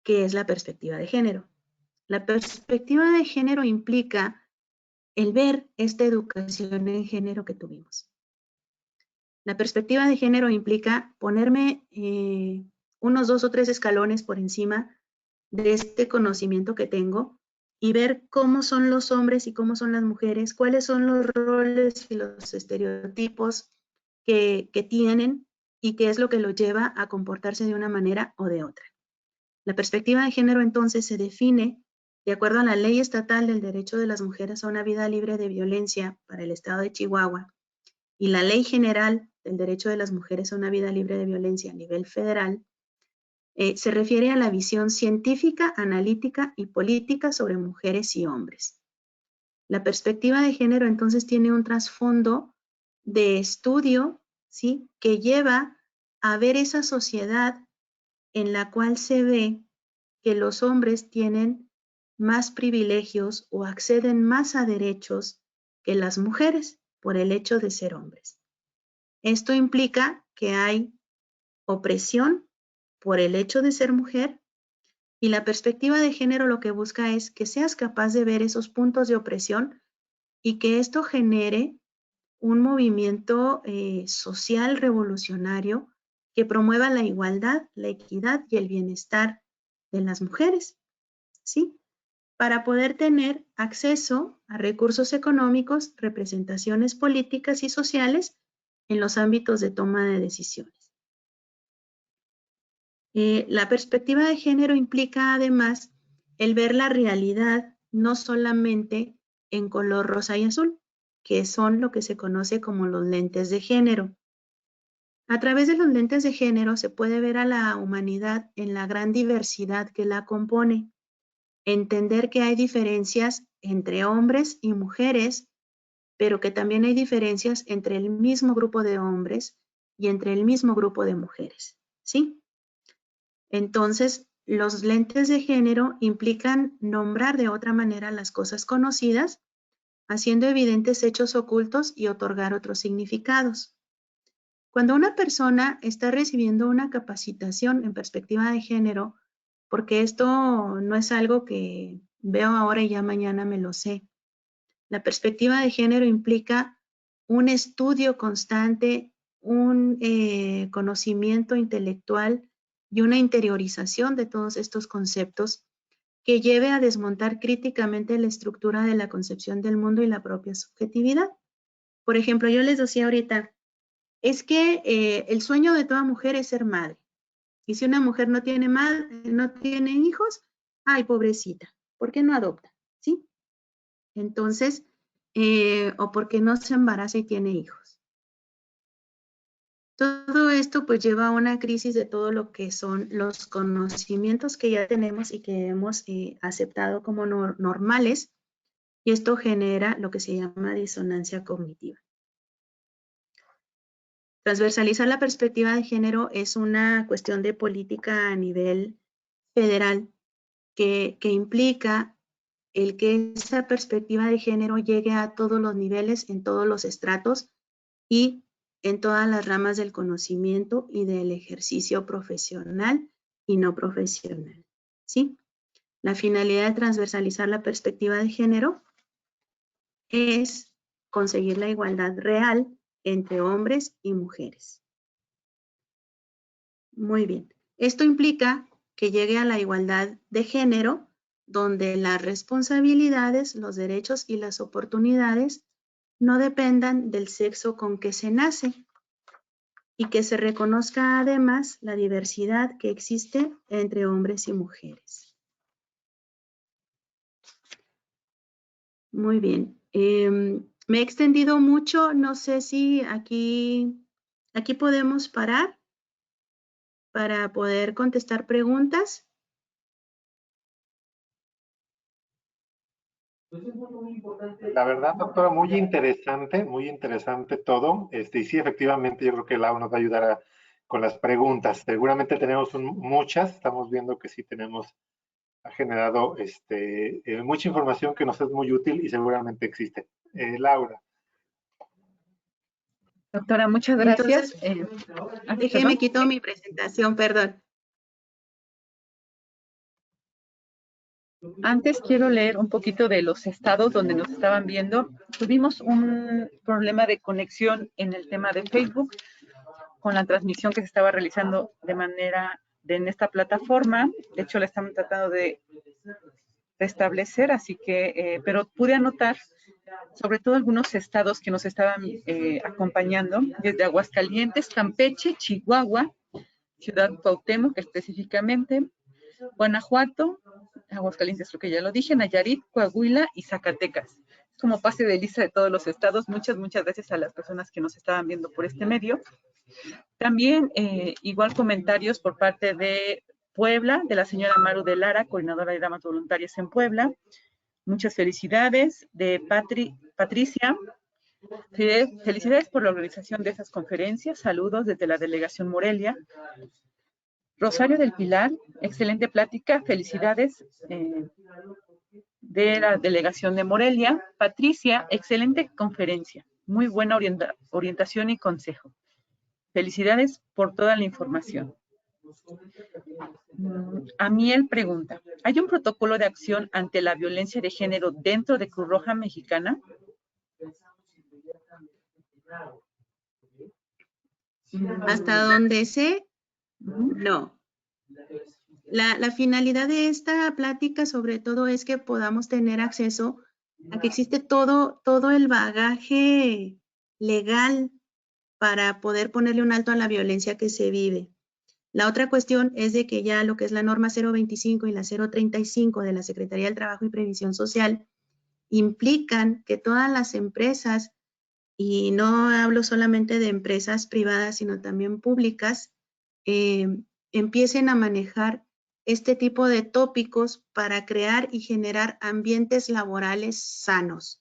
¿qué es la perspectiva de género? La perspectiva de género implica el ver esta educación en género que tuvimos. La perspectiva de género implica ponerme unos 2 o 3 escalones por encima de este conocimiento que tengo y ver cómo son los hombres y cómo son las mujeres, cuáles son los roles y los estereotipos que tienen y qué es lo que los lleva a comportarse de una manera o de otra. La perspectiva de género entonces se define De acuerdo a la Ley Estatal del Derecho de las Mujeres a una Vida Libre de Violencia para el Estado de Chihuahua y la Ley General del Derecho de las Mujeres a una Vida Libre de Violencia a nivel federal, se refiere a la visión científica, analítica y política sobre mujeres y hombres. La perspectiva de género entonces tiene un trasfondo de estudio, ¿sí?, que lleva a ver esa sociedad en la cual se ve que los hombres tienen más privilegios o acceden más a derechos que las mujeres por el hecho de ser hombres. Esto implica que hay opresión por el hecho de ser mujer, y la perspectiva de género lo que busca es que seas capaz de ver esos puntos de opresión y que esto genere un movimiento social revolucionario que promueva la igualdad, la equidad y el bienestar de las mujeres, ¿sí?, para poder tener acceso a recursos económicos, representaciones políticas y sociales en los ámbitos de toma de decisiones. La perspectiva de género implica además el ver la realidad no solamente en color rosa y azul, que son lo que se conoce como los lentes de género. A través de los lentes de género se puede ver a la humanidad en la gran diversidad que la compone, entender que hay diferencias entre hombres y mujeres, pero que también hay diferencias entre el mismo grupo de hombres y entre el mismo grupo de mujeres, ¿sí? Entonces, los lentes de género implican nombrar de otra manera las cosas conocidas, haciendo evidentes hechos ocultos y otorgar otros significados. Cuando una persona está recibiendo una capacitación en perspectiva de género, porque esto no es algo que veo ahora y ya mañana me lo sé. La perspectiva de género implica un estudio constante, un conocimiento intelectual y una interiorización de todos estos conceptos que lleve a desmontar críticamente la estructura de la concepción del mundo y la propia subjetividad. Por ejemplo, yo les decía ahorita, es que el sueño de toda mujer es ser madre. Y si una mujer no tiene hijos, ay, pobrecita, ¿por qué no adopta? ¿Sí? Entonces, o por qué no se embaraza y tiene hijos. Todo esto pues lleva a una crisis de todo lo que son los conocimientos que ya tenemos y que hemos aceptado como normales, y esto genera lo que se llama disonancia cognitiva. Transversalizar la perspectiva de género es una cuestión de política a nivel federal que implica el que esa perspectiva de género llegue a todos los niveles, en todos los estratos y en todas las ramas del conocimiento y del ejercicio profesional y no profesional, ¿sí? La finalidad de transversalizar la perspectiva de género es conseguir la igualdad real entre hombres y mujeres. Muy bien. Esto implica que llegue a la igualdad de género, donde las responsabilidades, los derechos y las oportunidades no dependan del sexo con que se nace y que se reconozca además la diversidad que existe entre hombres y mujeres. Muy bien. Me he extendido mucho, no sé si aquí podemos parar para poder contestar preguntas. La verdad, doctora, muy interesante todo. Y sí, efectivamente, yo creo que Lau nos va a ayudar con las preguntas. Seguramente tenemos muchas, estamos viendo que sí ha generado mucha información que nos es muy útil y seguramente existe. Laura. Doctora, muchas gracias. Déjeme quito mi presentación, perdón. Antes quiero leer un poquito de los estados donde nos estaban viendo. Tuvimos un problema de conexión en el tema de Facebook con la transmisión que se estaba realizando en esta plataforma. De hecho, la estamos tratando de restablecer, así que, pero pude anotar sobre todo algunos estados que nos estaban acompañando, desde Aguascalientes, Campeche, Chihuahua, Ciudad Cuauhtémoc específicamente, Guanajuato, Aguascalientes, creo que ya lo dije, Nayarit, Coahuila y Zacatecas. Es como pase de lista de todos los estados. Muchas gracias a las personas que nos estaban viendo por este medio. También igual comentarios por parte de Puebla, de la señora Maru de Lara, coordinadora de damas voluntarias en Puebla. Muchas felicidades de Patricia. Felicidades por la organización de esas conferencias. Saludos desde la delegación Morelia. Rosario del Pilar, excelente plática. Felicidades de la delegación de Morelia. Patricia, excelente conferencia. Muy buena orientación y consejo. Felicidades por toda la información. Amiel pregunta, ¿hay un protocolo de acción ante la violencia de género dentro de Cruz Roja Mexicana? Hasta donde sé, no. La finalidad de esta plática sobre todo es que podamos tener acceso a que existe todo el bagaje legal para poder ponerle un alto a la violencia que se vive. La otra cuestión es de que ya lo que es la norma 025 y la 035 de la Secretaría del Trabajo y Previsión Social implican que todas las empresas, y no hablo solamente de empresas privadas, sino también públicas, empiecen a manejar este tipo de tópicos para crear y generar ambientes laborales sanos,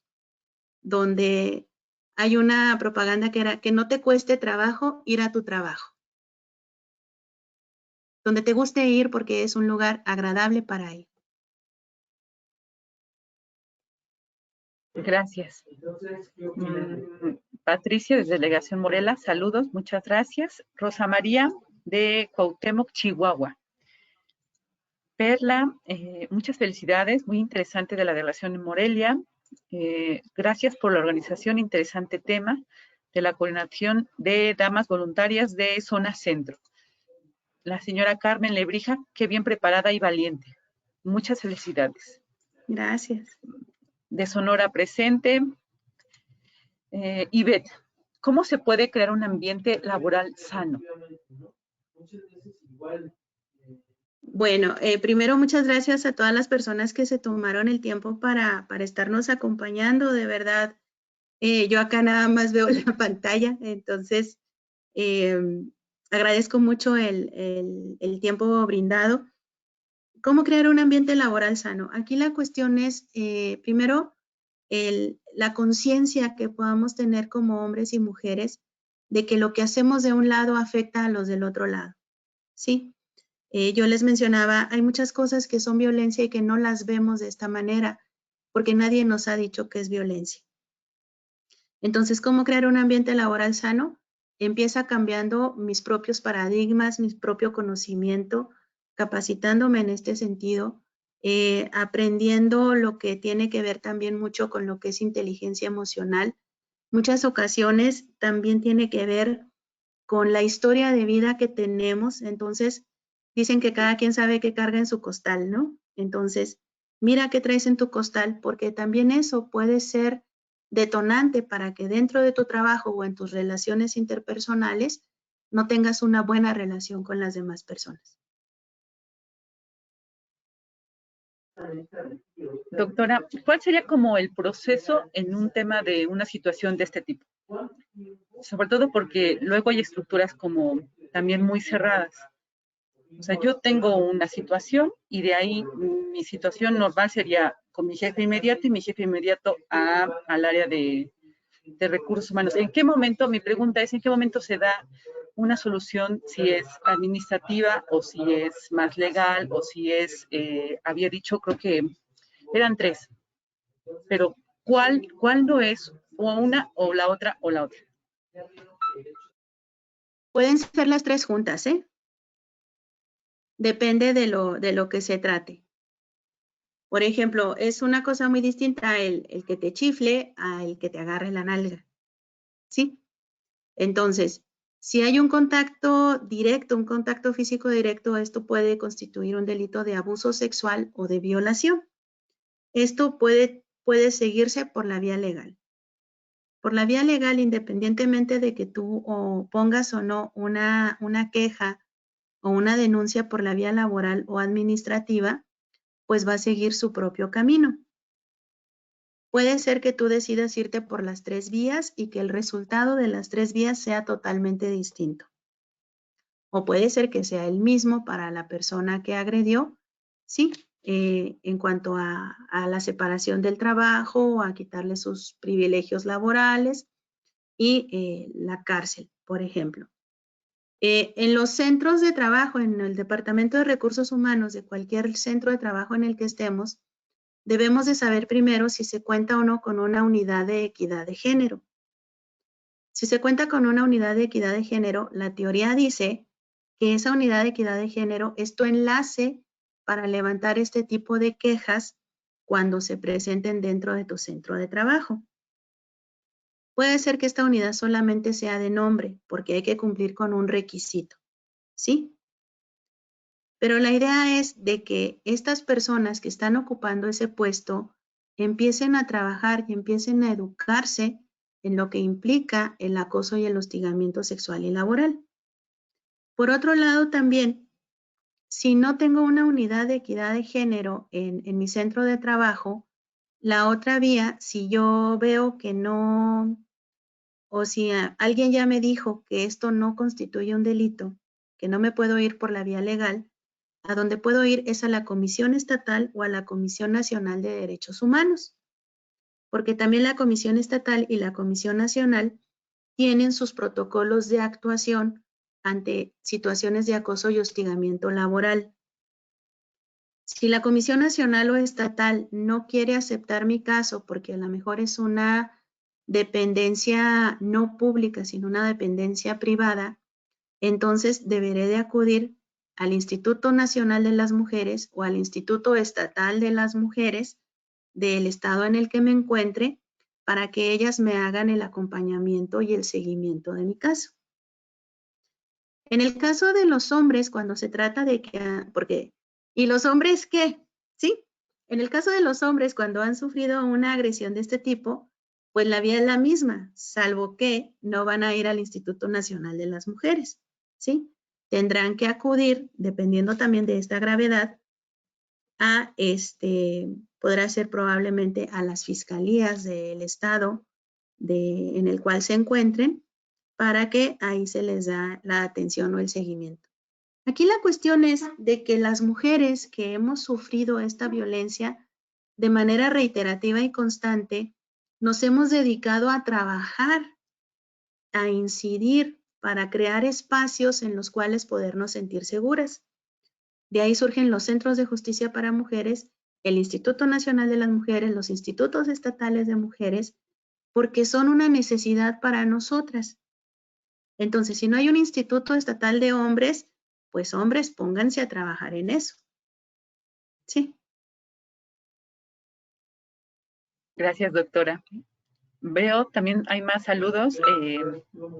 donde hay una propaganda que era que no te cueste trabajo ir a tu trabajo, donde te guste ir porque es un lugar agradable para ir. Gracias. Patricia, de Delegación Morelia, saludos, muchas gracias. Rosa María, de Cuauhtémoc, Chihuahua. Perla, muchas felicidades, muy interesante de la Delegación en Morelia. Gracias por la organización, interesante tema de la coordinación de damas voluntarias de Zona Centro. La señora Carmen Lebrija, qué bien preparada y valiente. Muchas felicidades. Gracias. De Sonora presente. Ivette, ¿cómo se puede crear un ambiente laboral sano? Bueno, primero muchas gracias a todas las personas que se tomaron el tiempo para estarnos acompañando. De verdad, yo acá nada más veo la pantalla, entonces agradezco mucho el tiempo brindado. ¿Cómo crear un ambiente laboral sano? Aquí la cuestión es, primero, la conciencia que podamos tener como hombres y mujeres de que lo que hacemos de un lado afecta a los del otro lado, ¿sí? Yo les mencionaba, hay muchas cosas que son violencia y que no las vemos de esta manera, porque nadie nos ha dicho que es violencia. Entonces, ¿cómo crear un ambiente laboral sano? Empieza cambiando mis propios paradigmas, mi propio conocimiento, capacitándome en este sentido, aprendiendo lo que tiene que ver también mucho con lo que es inteligencia emocional. Muchas ocasiones también tiene que ver con la historia de vida que tenemos. Entonces, dicen que cada quien sabe qué carga en su costal, ¿no? Entonces, mira qué traes en tu costal, porque también eso puede ser detonante para que dentro de tu trabajo o en tus relaciones interpersonales no tengas una buena relación con las demás personas. Doctora, ¿cuál sería como el proceso en un tema de una situación de este tipo? Sobre todo porque luego hay estructuras como también muy cerradas. O sea, yo tengo una situación y de ahí mi situación normal sería con mi jefe inmediato y mi jefe inmediato al área de recursos humanos. ¿En qué momento, mi pregunta es, en qué momento se da una solución, si es administrativa o si es más legal o si es, había dicho, creo que eran 3, pero ¿cuál no es o una o la otra o la otra? Pueden ser las 3 juntas, ¿eh? Depende de lo que se trate. Por ejemplo, es una cosa muy distinta el que te chifle a el que te agarre la nalga, ¿sí? Entonces, si hay un contacto directo, un contacto físico directo, esto puede constituir un delito de abuso sexual o de violación. Esto puede seguirse por la vía legal. Por la vía legal, independientemente de que tú pongas o no una queja o una denuncia por la vía laboral o administrativa, pues va a seguir su propio camino. Puede ser que tú decidas irte por las 3 vías y que el resultado de las 3 vías sea totalmente distinto. O puede ser que sea el mismo para la persona que agredió, sí, en cuanto a la separación del trabajo, a quitarle sus privilegios laborales y la cárcel, por ejemplo. En los centros de trabajo, en el Departamento de Recursos Humanos de cualquier centro de trabajo en el que estemos, debemos de saber primero si se cuenta o no con una unidad de equidad de género. Si se cuenta con una unidad de equidad de género, la teoría dice que esa unidad de equidad de género es tu enlace para levantar este tipo de quejas cuando se presenten dentro de tu centro de trabajo. Puede ser que esta unidad solamente sea de nombre, porque hay que cumplir con un requisito, ¿sí? Pero la idea es de que estas personas que están ocupando ese puesto empiecen a trabajar y empiecen a educarse en lo que implica el acoso y el hostigamiento sexual y laboral. Por otro lado, también, si no tengo una unidad de equidad de género en mi centro de trabajo, la otra vía, si yo veo que no, o si alguien ya me dijo que esto no constituye un delito, que no me puedo ir por la vía legal, a donde puedo ir es a la Comisión Estatal o a la Comisión Nacional de Derechos Humanos, porque también la Comisión Estatal y la Comisión Nacional tienen sus protocolos de actuación ante situaciones de acoso y hostigamiento laboral. Si la Comisión Nacional o Estatal no quiere aceptar mi caso porque a lo mejor es una dependencia no pública, sino una dependencia privada, entonces deberé de acudir al Instituto Nacional de las Mujeres o al Instituto Estatal de las Mujeres del estado en el que me encuentre para que ellas me hagan el acompañamiento y el seguimiento de mi caso. En el caso de los hombres, cuando se trata de que, ¿y los hombres qué? ¿Sí? En el caso de los hombres, cuando han sufrido una agresión de este tipo, pues la vía es la misma, salvo que no van a ir al Instituto Nacional de las Mujeres, ¿sí? Tendrán que acudir, dependiendo también de esta gravedad, podrá ser probablemente a las fiscalías del estado en el cual se encuentren, para que ahí se les da la atención o el seguimiento. Aquí la cuestión es de que las mujeres que hemos sufrido esta violencia de manera reiterativa y constante, nos hemos dedicado a trabajar, a incidir para crear espacios en los cuales podernos sentir seguras. De ahí surgen los centros de justicia para mujeres, el Instituto Nacional de las Mujeres, los institutos estatales de mujeres, porque son una necesidad para nosotras. Entonces, si no hay un instituto estatal de hombres, pues hombres, pónganse a trabajar en eso. Sí. Gracias, doctora. Veo también hay más saludos.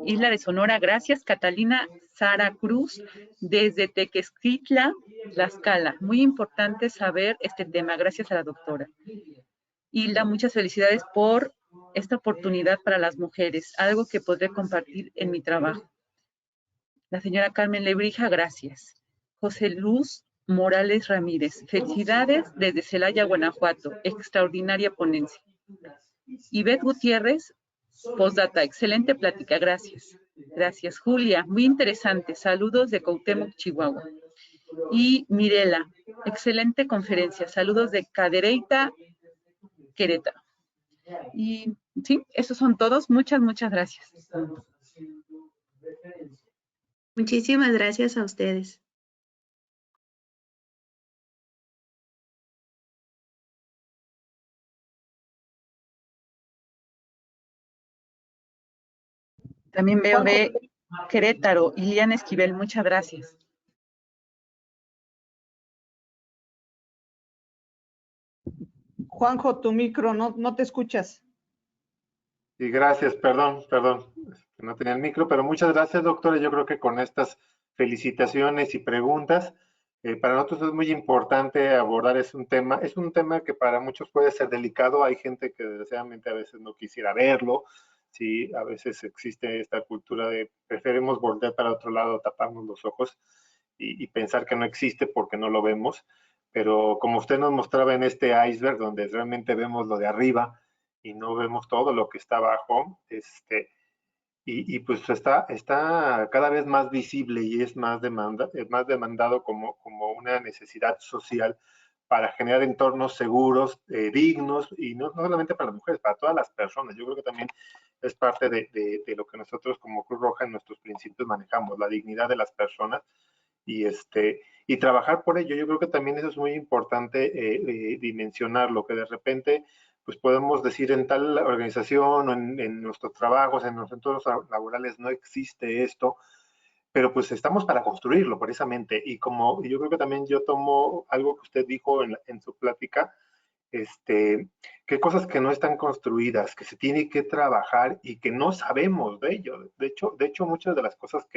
Isla de Sonora, gracias. Catalina Sara Cruz, desde Tequesquitla, Tlaxcala. Muy importante saber este tema. Gracias a la doctora. Hilda, muchas felicidades por esta oportunidad para las mujeres, algo que podré compartir en mi trabajo. La señora Carmen Lebrija, gracias. José Luz Morales Ramírez, felicidades desde Celaya, Guanajuato, extraordinaria ponencia. Ivette Gutiérrez, postdata, excelente plática, gracias. Gracias, Julia, muy interesante, saludos de Cuauhtémoc, Chihuahua. Y Mirela, excelente conferencia, saludos de Cadereyta, Querétaro. Y sí, esos son todos, muchas gracias. Muchísimas gracias a ustedes. También veo de Querétaro, Iliana Esquivel, muchas gracias. Juanjo, tu micro, no te escuchas. Y gracias, perdón, no tenía el micro, pero muchas gracias, doctora. Yo creo que con estas felicitaciones y preguntas, para nosotros es muy importante abordar es un tema que para muchos puede ser delicado. Hay gente que desgraciadamente a veces no quisiera verlo, sí, a veces existe esta cultura de preferimos voltear para otro lado, taparnos los ojos y pensar que no existe porque no lo vemos. pero como usted nos mostraba en este iceberg, donde realmente vemos lo de arriba y no vemos todo lo que está abajo, y pues está cada vez más visible y es más demandado como una necesidad social para generar entornos seguros, dignos, y no solamente para las mujeres, para todas las personas. Yo creo que también es parte de lo que nosotros como Cruz Roja en nuestros principios manejamos, la dignidad de las personas y trabajar por ello. Yo creo que también eso es muy importante dimensionarlo, que de repente pues podemos decir en tal organización o en nuestros trabajos, en nuestros entornos laborales no existe esto, pero pues estamos para construirlo precisamente. Y como yo creo que también yo tomo algo que usted dijo en su plática, que cosas que no están construidas, que se tiene que trabajar y que no sabemos de ello. De hecho muchas de las cosas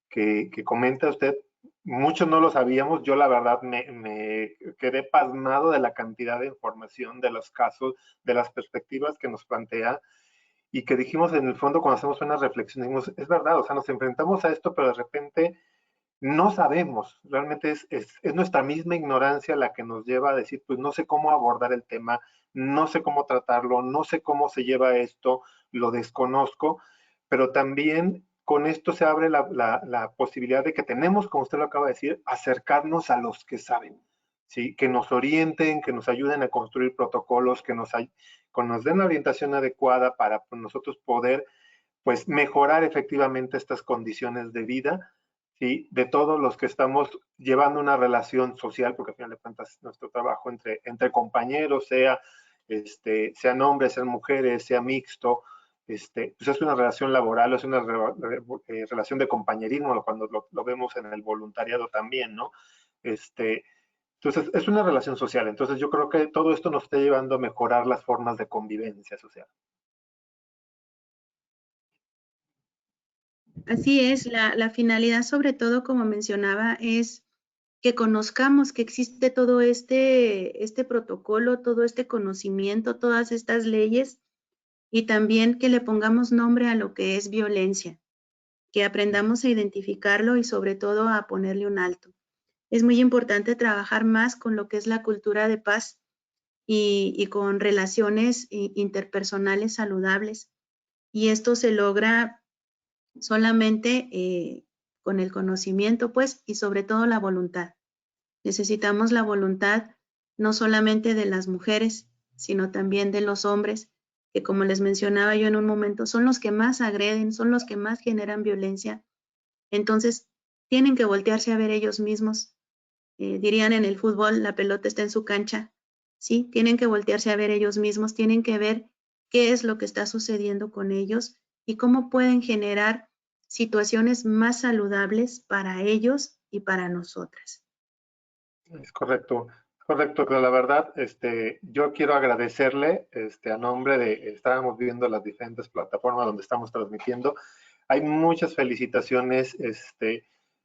que comenta usted, muchos no lo sabíamos. Yo la verdad me quedé pasmado de la cantidad de información, de los casos, de las perspectivas que nos plantea y que dijimos en el fondo cuando hacemos una reflexión, dijimos, es verdad, o sea, nos enfrentamos a esto, pero de repente no sabemos, realmente es nuestra misma ignorancia la que nos lleva a decir, pues no sé cómo abordar el tema, no sé cómo tratarlo, no sé cómo se lleva esto, lo desconozco, pero también con esto se abre la posibilidad de que tenemos, como usted lo acaba de decir, acercarnos a los que saben, ¿sí? Que nos orienten, que nos ayuden a construir protocolos, que nos den la orientación adecuada para nosotros poder pues mejorar efectivamente estas condiciones de vida, ¿sí? De todos los que estamos llevando una relación social, porque al final de cuentas nuestro trabajo entre compañeros, sean hombres, sean mujeres, sea mixto, pues es una relación laboral, es una relación de compañerismo, cuando lo vemos en el voluntariado también, ¿no? Entonces, es una relación social. Entonces, yo creo que todo esto nos está llevando a mejorar las formas de convivencia social. Así es, la finalidad sobre todo, como mencionaba, es que conozcamos que existe todo este protocolo, todo este conocimiento, todas estas leyes y también que le pongamos nombre a lo que es violencia, que aprendamos a identificarlo y sobre todo a ponerle un alto. Es muy importante trabajar más con lo que es la cultura de paz y con relaciones interpersonales saludables. Y esto se logra solamente con el conocimiento, pues, y sobre todo la voluntad. Necesitamos la voluntad no solamente de las mujeres, sino también de los hombres, que como les mencionaba yo en un momento, son los que más agreden, son los que más generan violencia. Entonces, tienen que voltearse a ver ellos mismos. Dirían en el fútbol, la pelota está en su cancha. Sí, tienen que voltearse a ver ellos mismos, tienen que ver qué es lo que está sucediendo con ellos y cómo pueden generar situaciones más saludables para ellos y para nosotras. Es correcto, que la verdad, yo quiero agradecerle, a nombre estábamos viendo las diferentes plataformas donde estamos transmitiendo, hay muchas felicitaciones,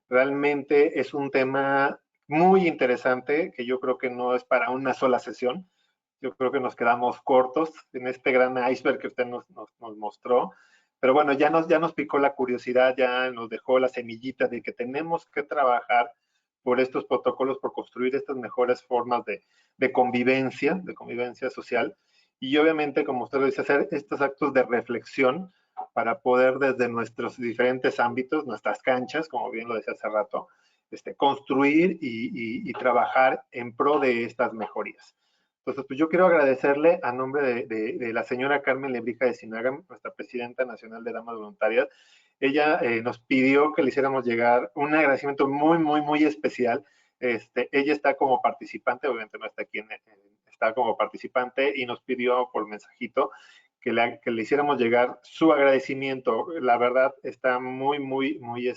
realmente es un tema muy interesante que yo creo que no es para una sola sesión, yo creo que nos quedamos cortos en este gran iceberg que usted nos mostró, pero bueno, ya nos picó la curiosidad, ya nos dejó la semillita de que tenemos que trabajar por estos protocolos, por construir estas mejores formas de convivencia social. Y obviamente, como usted lo dice, hacer estos actos de reflexión para poder desde nuestros diferentes ámbitos, nuestras canchas, como bien lo decía hace rato, construir y trabajar en pro de estas mejorías. Entonces, pues yo quiero agradecerle a nombre de la señora Carmen Lebrija de Sinaga, nuestra presidenta nacional de Damas Voluntarias. Ella nos pidió que le hiciéramos llegar un agradecimiento muy, muy, muy especial. Ella está como participante, obviamente no está aquí, está como participante y nos pidió por mensajito que le hiciéramos llegar su agradecimiento. La verdad está muy, muy, muy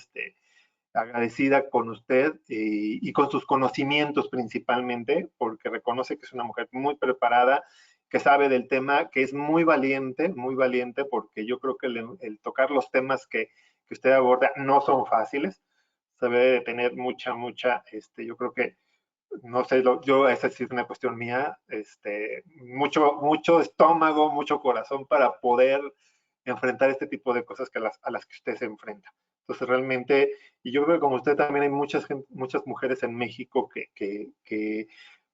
agradecida con usted y con sus conocimientos principalmente, porque reconoce que es una mujer muy preparada, que sabe del tema, que es muy valiente, porque yo creo que el tocar los temas que usted aborda no son fáciles, se debe tener mucha, yo creo que, no sé, esa sí es una cuestión mía, mucho estómago, mucho corazón para poder enfrentar este tipo de cosas a las que usted se enfrenta. Entonces realmente, y yo creo que como usted también hay muchas mujeres en México que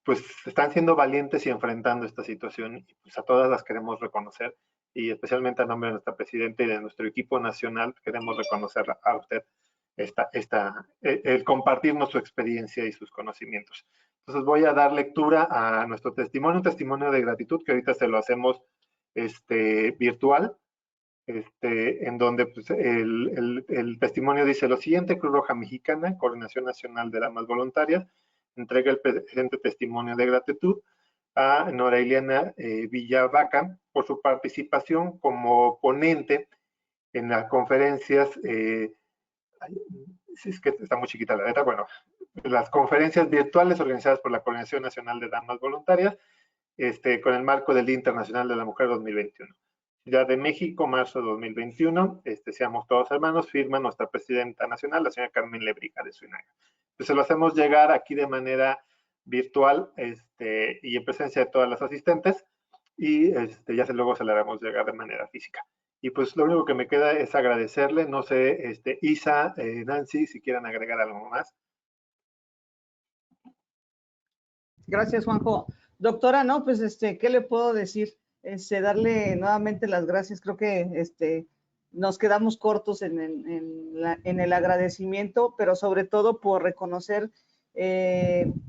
pues están siendo valientes y enfrentando esta situación, y pues a todas las queremos reconocer, y especialmente a nombre de nuestra presidenta y de nuestro equipo nacional queremos reconocer a usted el compartirnos su experiencia y sus conocimientos. Entonces voy a dar lectura a nuestro testimonio, un testimonio de gratitud que ahorita se lo hacemos virtual, en donde pues, el testimonio dice lo siguiente: Cruz Roja Mexicana, Coordinación Nacional de Damas Voluntarias, entrega el presente testimonio de gratitud a Nora Ileana Villavaca por su participación como ponente en las conferencias, es que está muy chiquita la letra, bueno, las conferencias virtuales organizadas por la Coordinación Nacional de Damas Voluntarias, con el marco del Día Internacional de la Mujer 2021. Ciudad de México, marzo de 2021, seamos todos hermanos, firma nuestra presidenta nacional, la señora Carmen Lebriga de Suinaga. Entonces lo hacemos llegar aquí de manera virtual y en presencia de todas las asistentes, y ya luego se la haremos llegar de manera física. Y pues lo único que me queda es agradecerle, no sé, Isa, Nancy, si quieren agregar algo más. Gracias, Juanjo. Doctora, no, pues, ¿qué le puedo decir? Darle nuevamente las gracias. Creo que nos quedamos cortos en el agradecimiento, pero sobre todo por reconocer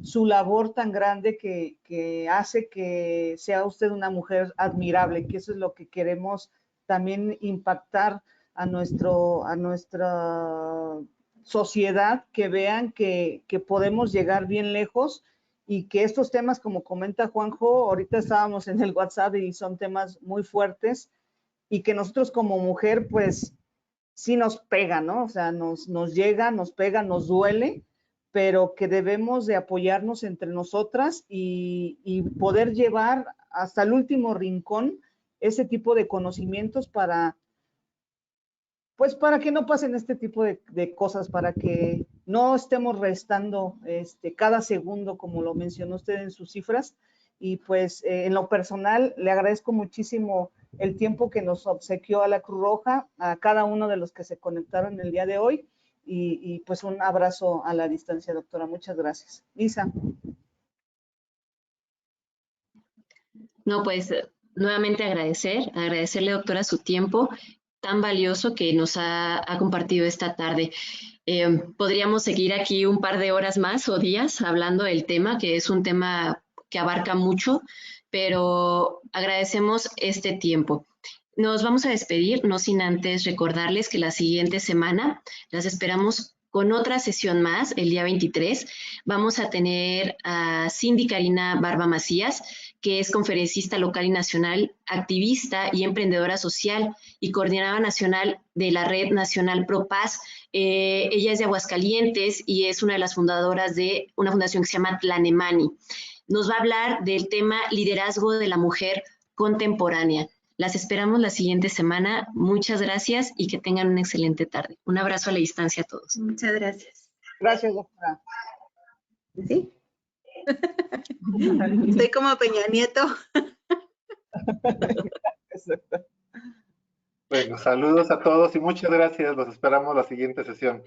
su labor tan grande que hace que sea usted una mujer admirable, que eso es lo que queremos también impactar a nuestra sociedad, que vean que podemos llegar bien lejos, y que estos temas, como comenta Juanjo, ahorita estábamos en el WhatsApp y son temas muy fuertes, y que nosotros como mujer, pues, sí nos pega, ¿no? O sea, nos llega, nos pega, nos duele, pero que debemos de apoyarnos entre nosotras y poder llevar hasta el último rincón ese tipo de conocimientos para que no pasen este tipo de cosas, para que no estemos restando cada segundo, como lo mencionó usted en sus cifras. Y pues en lo personal le agradezco muchísimo el tiempo que nos obsequió a la Cruz Roja, a cada uno de los que se conectaron el día de hoy, y pues un abrazo a la distancia, doctora. Muchas gracias. Isa. No, pues nuevamente agradecerle, doctora, su tiempo tan valioso que nos ha compartido esta tarde. Podríamos seguir aquí un par de horas más o días hablando del tema, que es un tema que abarca mucho, pero agradecemos este tiempo. Nos vamos a despedir, no sin antes recordarles que la siguiente semana las esperamos con otra sesión más, el día 23. Vamos a tener a Cindy Karina Barba Macías, que es conferencista local y nacional, activista y emprendedora social y coordinadora nacional de la Red Nacional Pro Paz. Ella es de Aguascalientes y es una de las fundadoras de una fundación que se llama Tlanemani. Nos va a hablar del tema liderazgo de la mujer contemporánea. Las esperamos la siguiente semana. Muchas gracias y que tengan una excelente tarde. Un abrazo a la distancia a todos. Muchas gracias. Gracias, doctora. ¿Sí? Estoy como Peña Nieto. Bueno, saludos a todos y muchas gracias. Los esperamos la siguiente sesión.